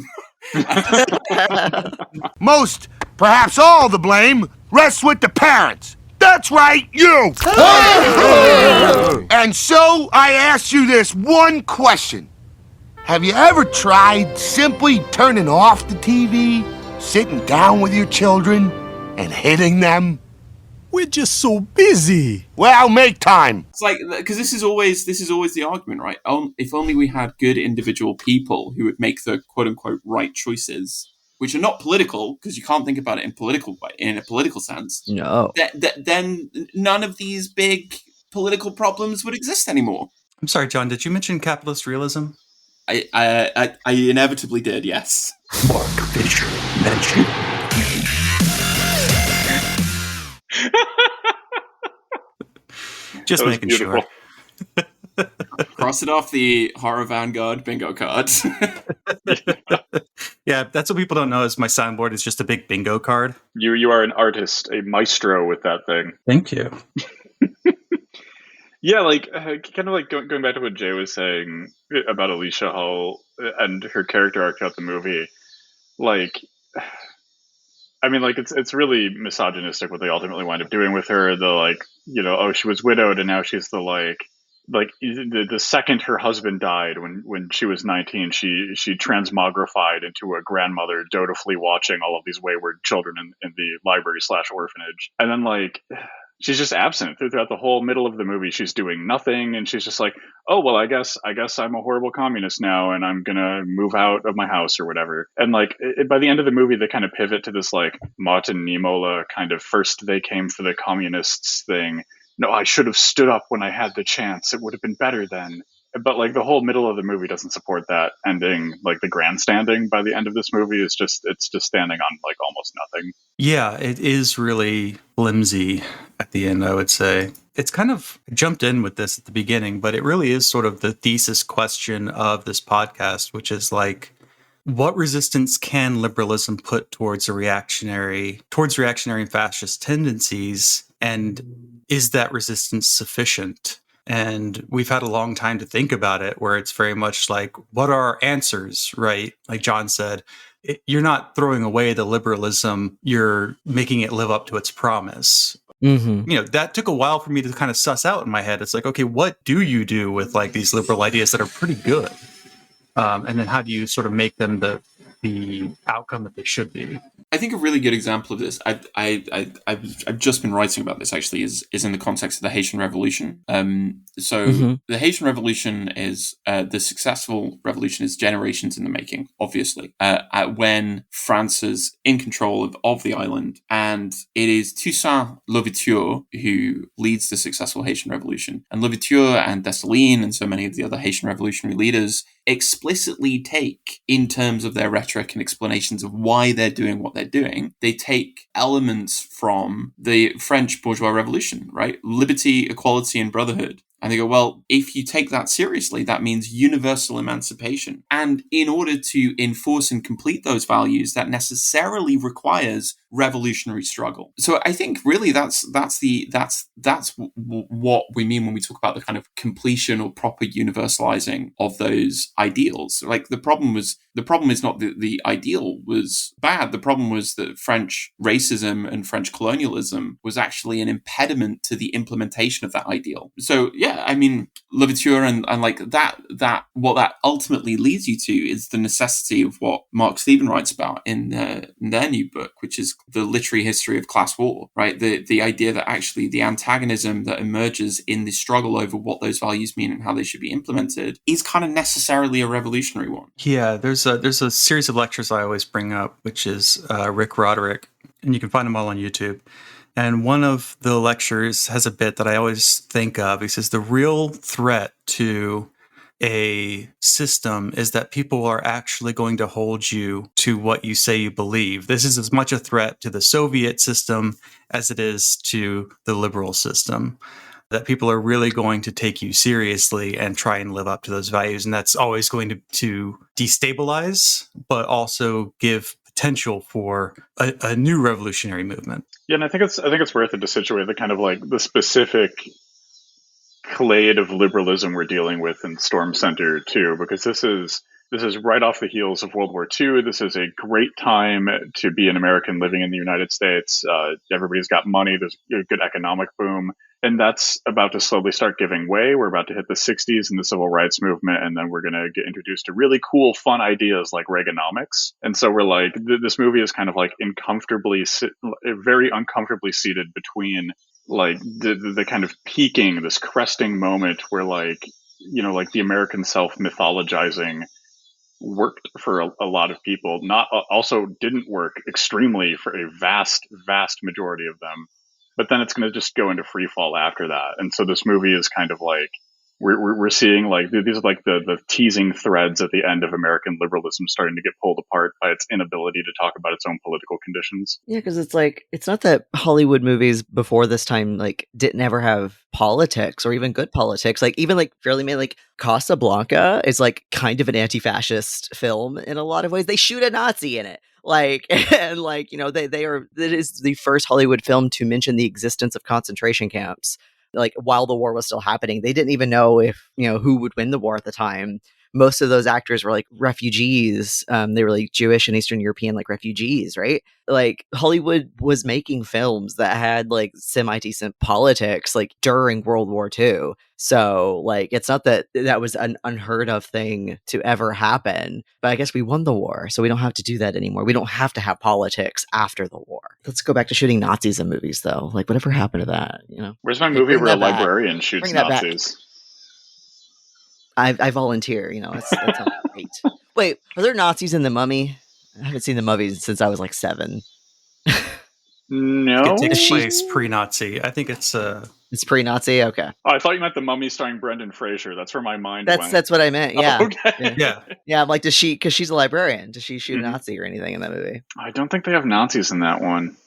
Most, perhaps all the blame rests with the parents. That's right, you! And so I ask you this one question. Have you ever tried simply turning off the TV, sitting down with your children, and hitting them? We're just so busy. Well, make time. It's like, because this is always the argument, right? If only we had good individual people who would make the quote unquote right choices, which are not political, because you can't think about it in a political sense. No. Then none of these big political problems would exist anymore. I'm sorry, John, did you mention capitalist realism? I inevitably did, yes. Mark Fisher mentioned. Just making sure. Cross it off the Horror Vanguard bingo card. Yeah, that's what people don't know, is my soundboard is just a big bingo card. You are an artist, a maestro with that thing. Thank you. Yeah, like kind of like going back to what Jay was saying about Alicia Hull and her character arc throughout the movie. Like, I mean, like it's really misogynistic what they ultimately wind up doing with her. The like, you know, oh, she was widowed and now she's the like the second her husband died when she was 19, she transmogrified into a grandmother, dutifully watching all of these wayward children in the library / orphanage, and then like. She's just absent throughout the whole middle of the movie. She's doing nothing, and she's just like, "Oh well, I guess I'm a horrible communist now, and I'm gonna move out of my house or whatever." And like by the end of the movie, they kind of pivot to this like Martin Niemöller kind of first they came for the communists thing, no, I should have stood up when I had the chance. It would have been better then. But like the whole middle of the movie doesn't support that ending. Like the grandstanding by the end of this movie is just standing on like almost nothing. Yeah, it is really flimsy at the end, I would say. It's kind of jumped in with this at the beginning, but it really is sort of the thesis question of this podcast, which is like, what resistance can liberalism put towards reactionary and fascist tendencies? And is that resistance sufficient? And we've had a long time to think about it, where it's very much like, what are our answers, right? Like John said, you're not throwing away the liberalism, you're making it live up to its promise. Mm-hmm. You know, that took a while for me to kind of suss out in my head. It's like, okay, what do you do with like these liberal ideas that are pretty good? And then how do you sort of make them the outcome that they should be? I think a really good example of this, I've just been writing about this actually, is in the context of the Haitian Revolution. The Haitian Revolution is the successful revolution is generations in the making, obviously, when France is in control of the island, and it is Toussaint Louverture who leads the successful Haitian Revolution. And Louverture and Dessalines and so many of the other Haitian revolutionary leaders explicitly take, in terms of their rhetoric and explanations of why they're doing what they're doing, they take elements from the French bourgeois revolution, right? Liberty, equality, and brotherhood. And they go, well, if you take that seriously, that means universal emancipation. And in order to enforce and complete those values, that necessarily requires revolutionary struggle. So I think really that's what we mean when we talk about the kind of completion or proper universalizing of those ideals. Like the problem is not that the ideal was bad. The problem was that French racism and French colonialism was actually an impediment to the implementation of that ideal. So yeah, I mean, Louverture and like that what that ultimately leads you to is the necessity of what Mark Steven writes about in their new book, which is the literary history of class war, right? The idea that actually the antagonism that emerges in the struggle over what those values mean and how they should be implemented is kind of necessarily a revolutionary one. Yeah, there's a series of lectures I always bring up, which is Rick Roderick, and you can find them all on YouTube. And one of the lectures has a bit that I always think of. He says the real threat to a system is that people are actually going to hold you to what you say you believe. This is as much a threat to the Soviet system as it is to the liberal system. That people are really going to take you seriously and try and live up to those values. And that's always going to destabilize, but also give potential for a new revolutionary movement. Yeah, and I think it's worth it to situate the kind of like the specific clade of liberalism we're dealing with in Storm Center too, because this is right off the heels of World War II. This is a great time to be an American living in the United States. Everybody's got money. There's a good economic boom. And that's about to slowly start giving way. We're about to hit the 60s and the civil rights movement, and then we're going to get introduced to really cool, fun ideas like Reaganomics. And so we're like, this movie is kind of like very uncomfortably seated between like the kind of peaking, this cresting moment where like, you know, like the American self-mythologizing worked for a lot of people, also didn't work extremely for a vast majority of them. But then it's going to just go into free fall after that. And so this movie is kind of like, we're seeing like, these are like the teasing threads at the end of American liberalism starting to get pulled apart by its inability to talk about its own political conditions. Yeah, because it's like, it's not that Hollywood movies before this time, like, didn't ever have politics or even good politics. Like, even like fairly made, like, Casablanca is like kind of an anti-fascist film in a lot of ways. They shoot a Nazi in it. Like, and like, you know, it is the first Hollywood film to mention the existence of concentration camps. Like, while the war was still happening, they didn't even know if, you know, who would win the war at the time. Most of those actors were like refugees. They were like Jewish and Eastern European, like refugees, right? Like Hollywood was making films that had like semi-decent politics like during World War II. So like, it's not that that was an unheard of thing to ever happen, but I guess we won the war. So we don't have to do that anymore. We don't have to have politics after the war. Let's go back to shooting Nazis in movies though. Like, whatever happened to that, you know? Where's my movie where a librarian shoots Nazis? I volunteer, you know, that sounds great. Wait, are there Nazis in The Mummy? I haven't seen The Mummy since I was like 7. No. It takes Is she- place pre-Nazi. I think it's It's pre-Nazi. Okay, Oh, I thought you meant The Mummy starring Brendan Fraser. That's where my mind went. that's what I meant. Yeah, Oh, okay. yeah. yeah. I'm like, does she? Because she's a librarian. Does she shoot Mhm. a Nazi or anything in that movie? I don't think they have Nazis in that one.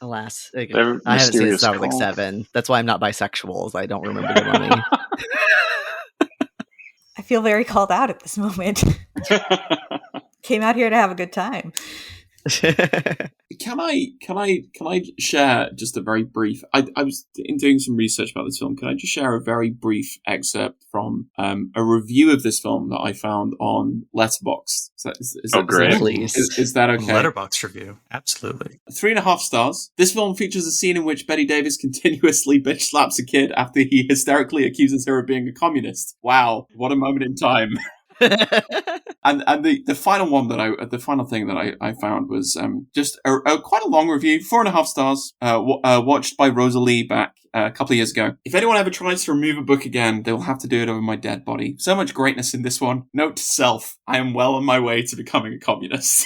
Alas, They have I haven't seen it mysterious since I was like cult. 7. That's why I'm not bisexual. Is I don't remember the Mummy. I feel very called out at this moment. Came out here to have a good time. Can I share just a very brief? I was doing some research about this film. Can I just share a very brief excerpt from a review of this film that I found on Letterboxd? Great. Please. Is that okay? Letterboxd review. Absolutely. 3.5 stars. This film features a scene in which Betty Davis continuously bitch slaps a kid after he hysterically accuses her of being a communist. Wow, what a moment in time. And the final one the final thing that I found was just a quite a long review, 4.5 stars, watched by Rosalie back a couple of years ago. If anyone ever tries to remove a book again, they will have to do it over my dead body. So much greatness in this one. Note to self: I am well on my way to becoming a communist.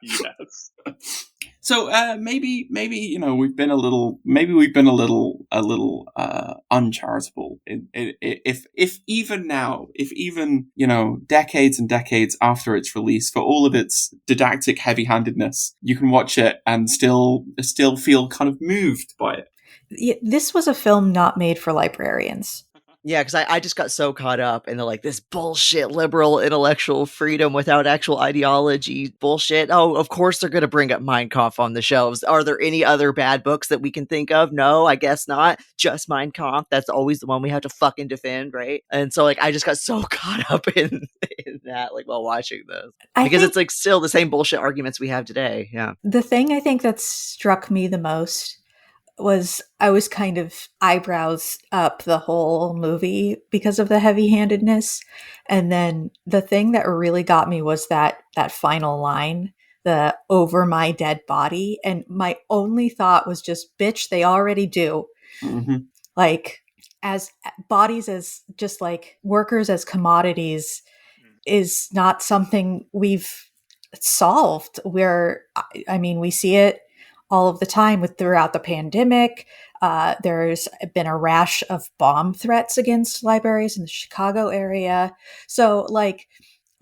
Yes. So maybe we've been a little uncharitable. If even decades and decades after its release, for all of its didactic heavy-handedness, you can watch it and still feel kind of moved by it. This was a film not made for librarians. Yeah, because I just got so caught up in this bullshit liberal intellectual freedom without actual ideology bullshit. Oh, of course they're going to bring up Mein Kampf on the shelves. Are there any other bad books that we can think of? No, I guess not. Just Mein Kampf. That's always the one we have to fucking defend, right? And so I just got so caught up in that while watching this. Because it's still the same bullshit arguments we have today. Yeah. The thing I think that struck me the most was I was kind of eyebrows up the whole movie because of the heavy-handedness. And then the thing that really got me was that final line, the "over my dead body." And my only thought was just, bitch, they already do. Mm-hmm. As bodies, as just workers as commodities is not something we've solved. We see it all of the time throughout the pandemic. There's been a rash of bomb threats against libraries in the Chicago area. So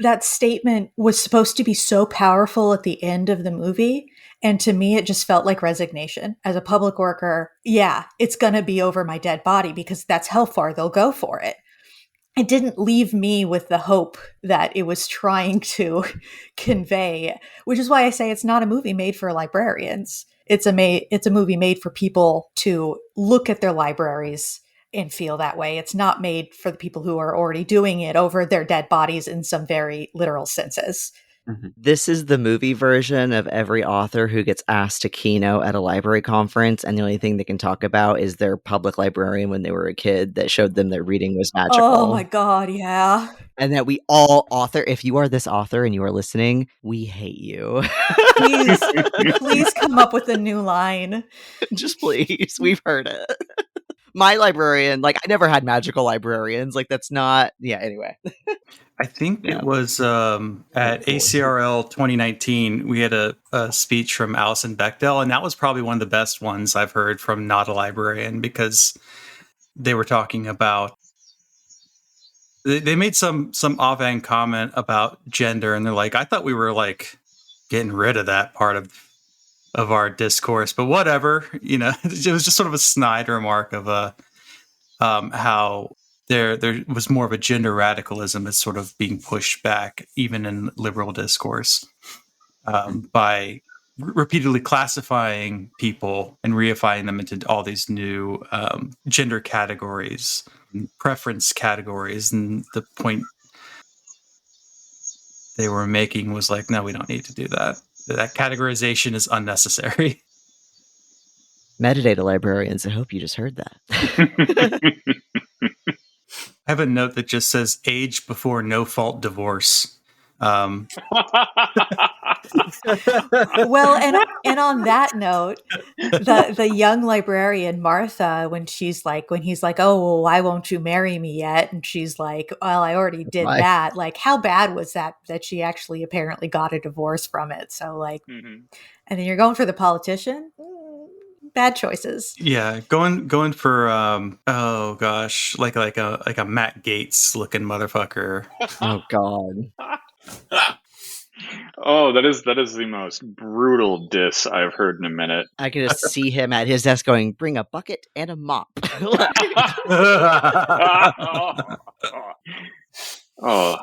that statement was supposed to be so powerful at the end of the movie. And to me, it just felt like resignation. As a public worker, yeah, it's going to be over my dead body because that's how far they'll go for it. It didn't leave me with the hope that it was trying to convey, which is why I say it's not a movie made for librarians. It's a movie made for people to look at their libraries and feel that way. It's not made for the people who are already doing it over their dead bodies in some very literal senses. Mm-hmm. This is the movie version of every author who gets asked to keynote at a library conference, and the only thing they can talk about is their public librarian when they were a kid that showed them that reading was magical. Oh my God, yeah. And that we all if you are this author and you are listening, we hate you. Please come up with a new line. Just please. We've heard it. My librarian, I never had magical librarians. That's not, anyway. I think it was at ACRL 2019, we had a speech from Alison Bechdel, and that was probably one of the best ones I've heard from not a librarian, because they were talking about, they made some offhand comment about gender, and they're like, I thought we were getting rid of that part of our discourse, but whatever, it was just sort of a snide remark of how there was more of a gender radicalism that's sort of being pushed back, even in liberal discourse, by repeatedly classifying people and reifying them into all these new gender categories, preference categories. And the point they were making was no, we don't need to do that. That categorization is unnecessary. Metadata librarians, I hope you just heard that. I have a note that just says age before no fault divorce. Well, and on that note, the young librarian Martha, when he's like, oh, well, why won't you marry me yet? And she's like, well, I already did that. Like, how bad was that she actually apparently got a divorce from it? So like, and then you're going for the politician. Bad choices. Yeah, going for oh gosh, like a Matt Gaetz looking motherfucker. Oh God. Oh, that is the most brutal diss I've heard in a minute. I can just see him at his desk going, "Bring a bucket and a mop." Oh.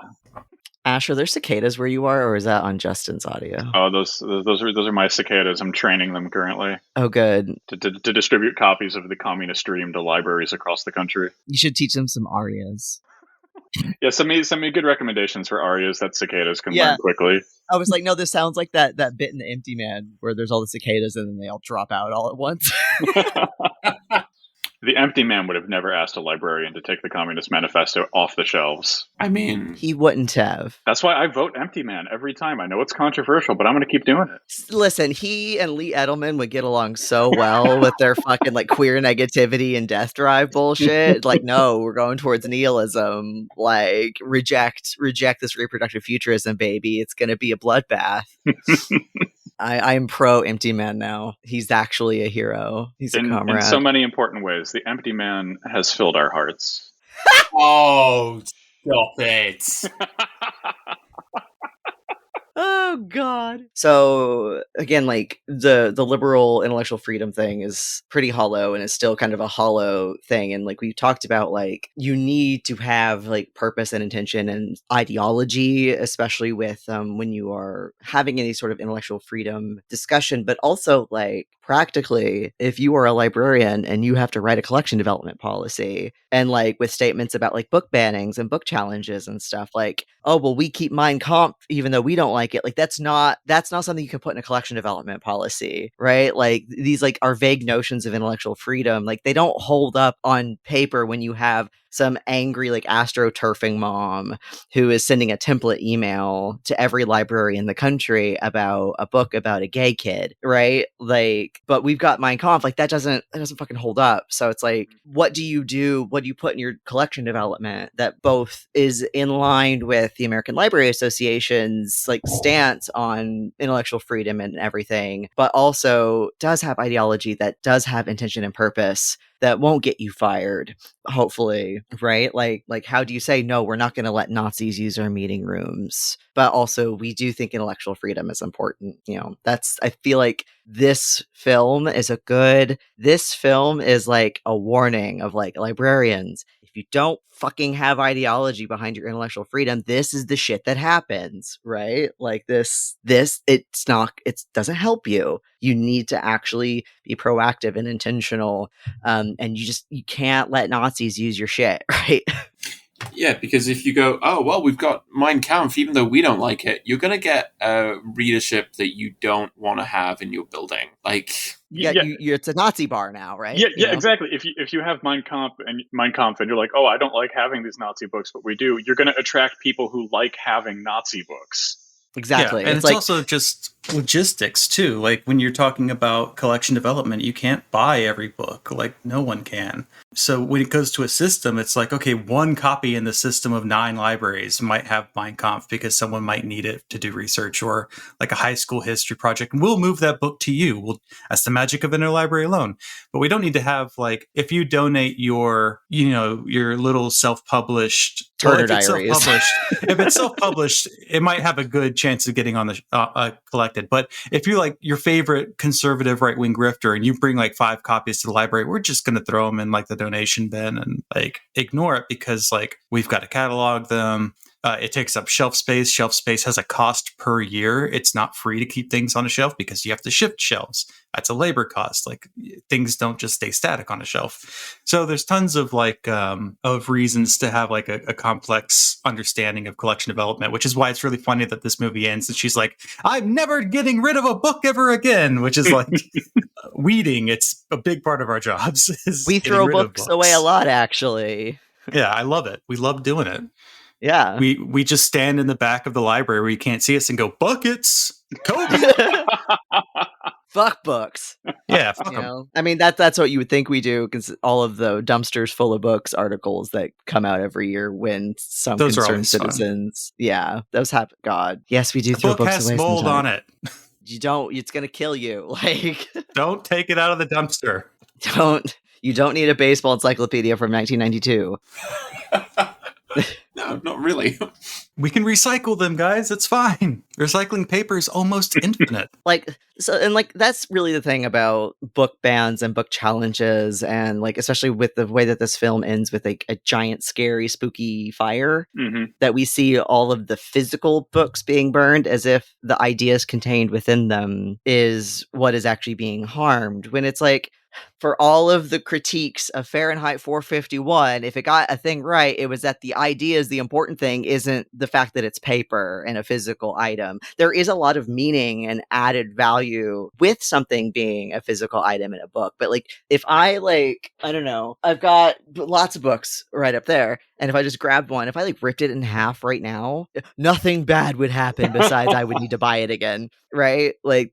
Ash, are there cicadas where you are, or is that on Justin's audio? Oh, those are my cicadas. I'm training them currently. Oh, good. To distribute copies of the Communist Dream to libraries across the country. You should teach them some arias. Yeah, send me good recommendations for arias that cicadas can learn quickly. I was like, no, this sounds like that bit in The Empty Man where there's all the cicadas and then they all drop out all at once. The Empty Man would have never asked a librarian to take the Communist Manifesto off the shelves. I mean, he wouldn't have. That's why I vote Empty Man every time. I know it's controversial, but I'm going to keep doing it. Listen, he and Lee Edelman would get along so well with their fucking like queer negativity and death drive bullshit. Like, no, we're going towards nihilism. Like, reject this reproductive futurism, baby. It's going to be a bloodbath. I am pro Empty Man now. He's actually a hero. He's a comrade. In so many important ways. The Empty Man has filled our hearts. Oh, stop it. Oh God. So again, like the liberal intellectual freedom thing is pretty hollow and is still kind of a hollow thing. And like we talked about, like you need to have like purpose and intention and ideology, especially with when you are having any sort of intellectual freedom discussion, but also like practically, if you are a librarian and you have to write a collection development policy and like with statements about like book bannings and book challenges and stuff, like, oh, well, we keep Mein Kampf even though we don't like it. Like that's not something you can put in a collection development policy, right? Like these like are vague notions of intellectual freedom. Like they don't hold up on paper when you have some angry like astroturfing mom who is sending a template email to every library in the country about a book about a gay kid, right? Like, but we've got Mein Kampf, like that doesn't fucking hold up. So it's like, what do you put in your collection development that both is in line with the American Library Association's like stance on intellectual freedom and everything, but also does have ideology that does have intention and purpose that won't get you fired, hopefully, right? Like how do you say, no, we're not going to let Nazis use our meeting rooms, but also we do think intellectual freedom is important. You know, I feel like this film is like a warning of like librarians. If you don't fucking have ideology behind your intellectual freedom, this is the shit that happens, right? Like this, it doesn't help you. You need to actually be proactive and intentional. And you can't let Nazis use your shit, right? Yeah, because if you go, oh, well, we've got Mein Kampf, even though we don't like it, you're going to get a readership that you don't want to have in your building. Like, it's a Nazi bar now, right? Yeah, exactly. If you have Mein Kampf and you're like, oh, I don't like having these Nazi books, but we do, you're going to attract people who like having Nazi books. Exactly. Yeah, and it's like, also just logistics too. Like when you're talking about collection development, you can't buy every book. Like no one can. So when it goes to a system, it's like, okay, one copy in the system of 9 libraries might have Mein Kampf because someone might need it to do research or like a high school history project. And we'll move that book to you. That's the magic of interlibrary loan. But we don't need to have like, if you donate your little self-published Turner Diaries. If it's self-published, it might have a good chance of getting on the collected. But if you're like your favorite conservative right-wing grifter and you bring like 5 copies to the library, we're just going to throw them in like the donation bin and like ignore it because like we've got to catalog them. It takes up shelf space. Shelf space has a cost per year. It's not free to keep things on a shelf because you have to shift shelves. That's a labor cost. Like things don't just stay static on a shelf. So there's tons of like of reasons to have like a complex understanding of collection development, which is why it's really funny that this movie ends and she's like, I'm never getting rid of a book ever again, which is like weeding. It's a big part of our jobs. We throw books away a lot, actually. Yeah, I love it. We love doing it. Yeah. We just stand in the back of the library where you can't see us and go, buckets, Kobe. Fuck books. Yeah, fuck You 'em. know, I mean that's what you would think we do, because all of the dumpsters full of books articles that come out every year when some Those are concerned always fun. citizens, yeah, those happen. God, yes, we do The throw book books has away. mold on sometimes. it. You don't. It's gonna kill you. Like, Don't take it out of the dumpster. You don't need a baseball encyclopedia from 1992. No, not really. We can recycle them, guys. It's fine. Recycling paper is almost infinite. That's really the thing about book bans and book challenges, and like especially with the way that this film ends with like a giant, scary, spooky fire, that we see all of the physical books being burned as if the ideas contained within them is what is actually being harmed. When it's like, for all of the critiques of Fahrenheit 451, if it got a thing right, it was that the idea is the important thing, isn't the fact that it's paper and a physical item. There is a lot of meaning and added value with something being a physical item in a book. But like, if I don't know, I've got lots of books right up there, and if I just grabbed one, if I like ripped it in half right now, nothing bad would happen besides I would need to buy it again, right? Like,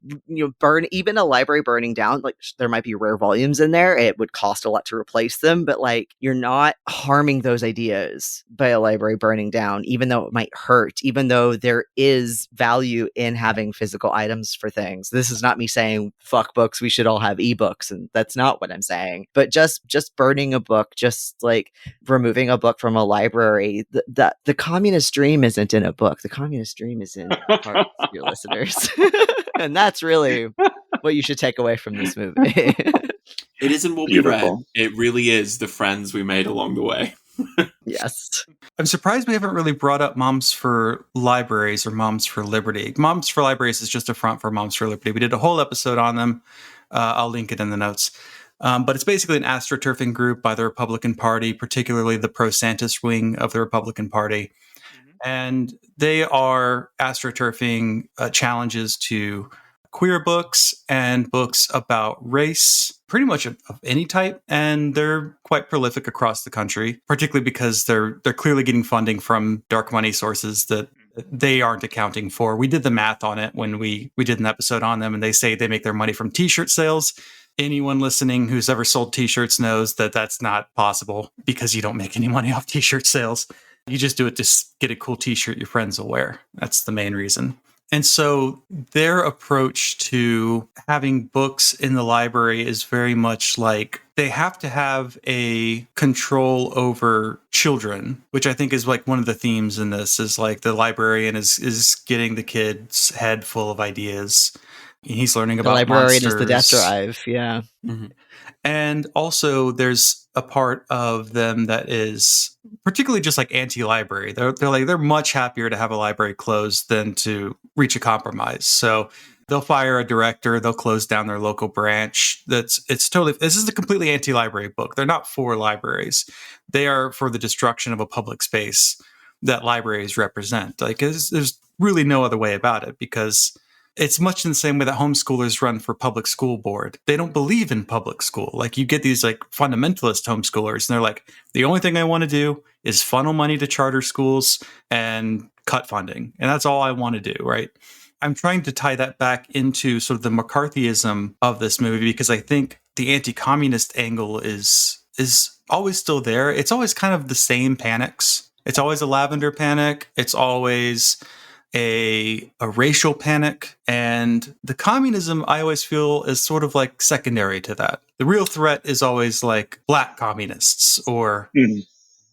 burn even a library burning down, like there might be rare volumes in there, it would cost a lot to replace them, but like, you're not harming those ideas by a library burning down, even though it might hurt, even though there is value in having physical items for things. This is not me saying fuck books, we should all have ebooks, and that's not what I'm saying. But just burning a book, just like removing a book from a library, the communist dream isn't in a book. The communist dream is in hearts, your listeners. And that's really what you should take away from this movie. It isn't what we read. It really is the friends we made along the way. Yes. I'm surprised we haven't really brought up Moms for Libraries or Moms for Liberty. Moms for Libraries is just a front for Moms for Liberty. We did a whole episode on them. I'll link it in the notes. But it's basically an astroturfing group by the Republican Party, particularly the pro-Santis wing of the Republican Party. And they are astroturfing challenges to queer books and books about race, pretty much of any type. And they're quite prolific across the country, particularly because they're clearly getting funding from dark money sources that they aren't accounting for. We did the math on it when we did an episode on them, and they say they make their money from t-shirt sales. Anyone listening who's ever sold t-shirts knows that that's not possible, because you don't make any money off t-shirt sales. You just do it to get a cool t-shirt your friends will wear. That's the main reason. And so their approach to having books in the library is very much like they have to have a control over children, which I think is like one of the themes in this, is like the librarian is getting the kid's head full of ideas. He's learning about the librarian monsters. Is the death drive, yeah. Mm-hmm. And also there's a part of them that is particularly just like anti-library. They're much happier to have a library closed than to reach a compromise. So they'll fire a director, they'll close down their local branch. This is a completely anti-library book. They're not for libraries. They are for the destruction of a public space that libraries represent. Like there's really no other way about it, because it's much in the same way that homeschoolers run for public school board. They don't believe in public school. Like you get these like fundamentalist homeschoolers, and they're like, the only thing I want to do is funnel money to charter schools and cut funding. And that's all I want to do, right? I'm trying to tie that back into sort of the McCarthyism of this movie, because I think the anti-communist angle is always still there. It's always kind of the same panics. It's always a lavender panic. It's always a racial panic, and the communism I always feel is sort of like secondary to that. The real threat is always like black communists or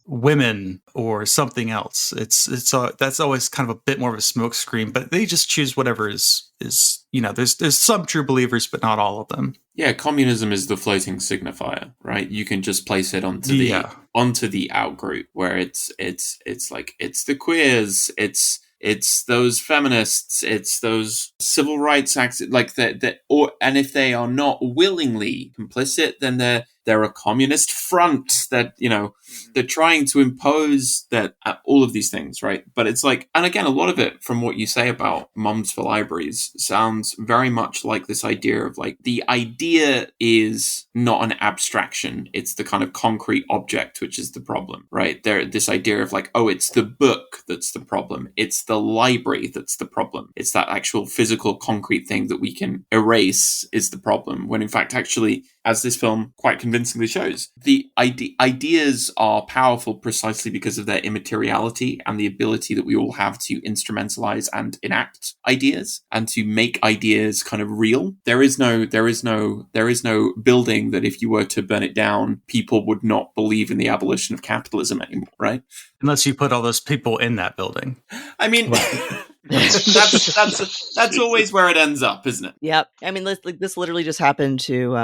women or something else. That's always kind of a bit more of a smokescreen, but they just choose whatever is there's some true believers, but not all of them. Yeah, communism is the floating signifier, right? You can just place it onto the out group, where it's like it's the queers, it's those feminists, it's those civil rights activists, like and if they are not willingly complicit, then they're a communist front, that, you know, they're trying to impose that all of these things, right? But it's like, and again, a lot of it from what you say about Mums for Libraries sounds very much like this idea of like, the idea is not an abstraction, it's the kind of concrete object which is the problem, right? This idea of like, oh, it's the book that's the problem, it's the library that's the problem, it's that actual physical concrete thing that we can erase is the problem, when in fact, actually, as this film quite convincingly shows, the ideas are powerful precisely because of their immateriality and the ability that we all have to instrumentalize and enact ideas and to make ideas kind of real. There is no building that if you were to burn it down, people would not believe in the abolition of capitalism anymore, right? Unless you put all those people in that building. I mean, that's always where it ends up, isn't it? Yep. I mean, this literally just happened to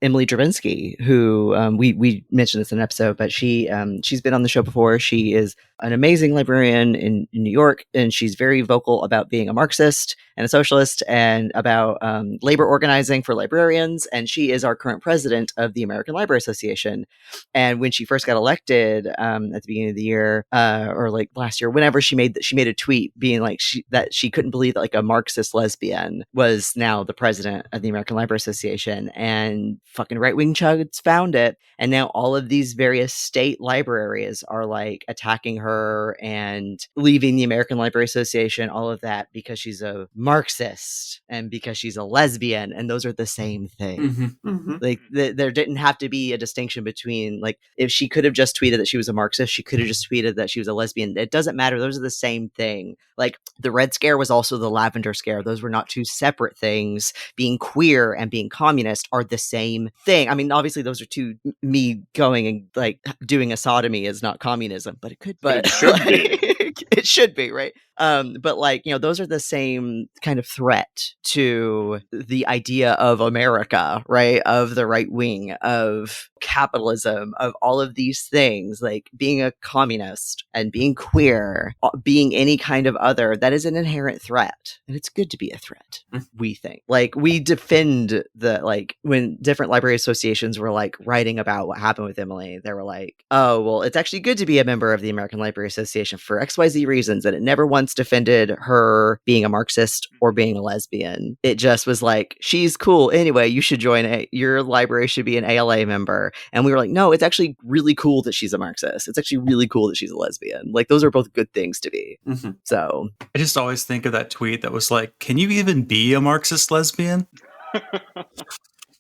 Emily Drabinsky, who we mentioned this in an episode, but she's been on the show before. She is an amazing librarian in New York, and she's very vocal about being a Marxist and a socialist and about labor organizing for librarians. And she is our current president of the American Library Association. And when she first got elected at the beginning of the year, or like last year, whenever she made a tweet being like that she couldn't believe that like a Marxist lesbian was now the president of the American Library Association, and fucking right-wing chuds found it. And now all of these various state libraries are like attacking her and leaving the American Library Association, all of that because she's a Marxist and because she's a lesbian, and those are the same thing. Mm-hmm, mm-hmm. Like there didn't have to be a distinction between, like, if she could have just tweeted that she was a Marxist, she could have just tweeted that she was a lesbian. It doesn't matter. Those are the same thing. Like the Red Scare was also the Lavender Scare. Those were not two separate things. Being queer and being communist are the same thing. I mean, obviously those are two. Me going and like doing a sodomy is not communism, but it could. But it should be. It should be, right? But like, you know, those are the same kind of threat to the idea of America, right? Of the right wing, of capitalism, of all of these things, like being a communist and being queer, being any kind of other, that is an inherent threat. And it's good to be a threat, we think. Like, we defend like, when different library associations were like writing about what happened with Emily, they were like, oh, well, it's actually good to be a member of the American Library Association for XYZ reasons. And it never once defended her being a Marxist or being a lesbian. It just was like, she's cool. Anyway, you should join your library should be an ALA member. And we were like, no, it's actually really cool that she's a Marxist. It's actually really cool that she's a lesbian. Like, those are both good things to be. Mm-hmm. So I just always think of that tweet that was like, can you even be a Marxist lesbian?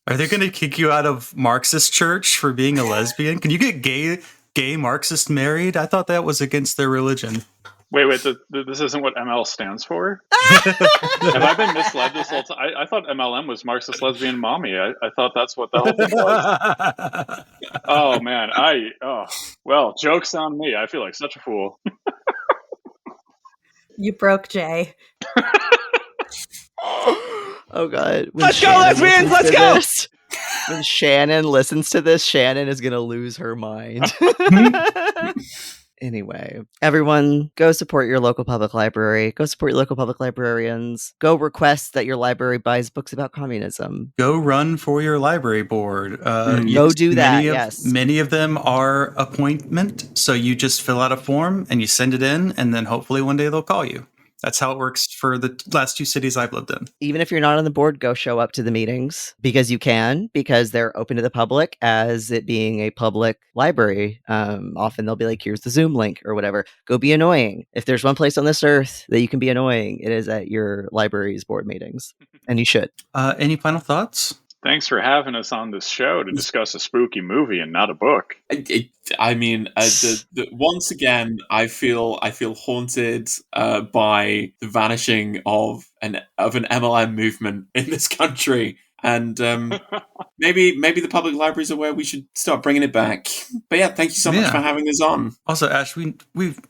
Are they going to kick you out of Marxist church for being a lesbian? Can you get gay Marxist married? I thought that was against their religion. Wait, this isn't what ML stands for? Have I been misled this whole time? I thought MLM was Marxist Lesbian Mommy. I thought that's what the whole thing was. Oh, man. Well, joke's on me. I feel like such a fool. You broke Jay. oh, God. Let's go, lesbians! Let's go! When Shannon listens to this, Shannon is going to lose her mind. Anyway, everyone, go support your local public library. Go support your local public librarians. Go request that your library buys books about communism. Go run for your library board. Go do that, yes. Many of them are appointment, so you just fill out a form and you send it in, and then hopefully one day they'll call you. That's how it works for the last two cities I've lived in. Even if you're not on the board, go show up to the meetings because you can, because they're open to the public as it being a public library. Often they'll be like, here's the Zoom link or whatever. Go be annoying. If there's one place on this earth that you can be annoying, it is at your library's board meetings. And you should. Any final thoughts? Thanks for having us on this show to discuss a spooky movie and not a book. I mean, once again, I feel haunted by the vanishing of an MLM movement in this country, and maybe the public libraries are where we should start bringing it back. But yeah, thank you so much for having us on. Also, Ash, we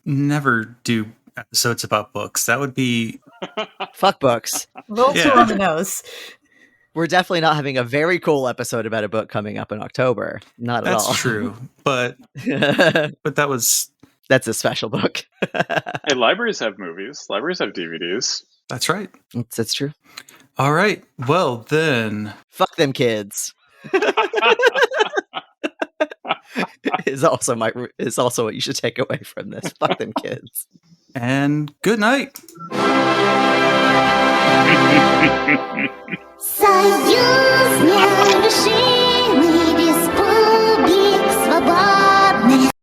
never do episodes about books. That would be fuck books. A little too on the nose. We're definitely not having a very cool episode about a book coming up in October. Not at all. That's true. But that's a special book. Hey, libraries have movies. Libraries have DVDs. That's right. That's true. All right. Well, then. Fuck them kids. is also what you should take away from this. Fuck them kids. And good night.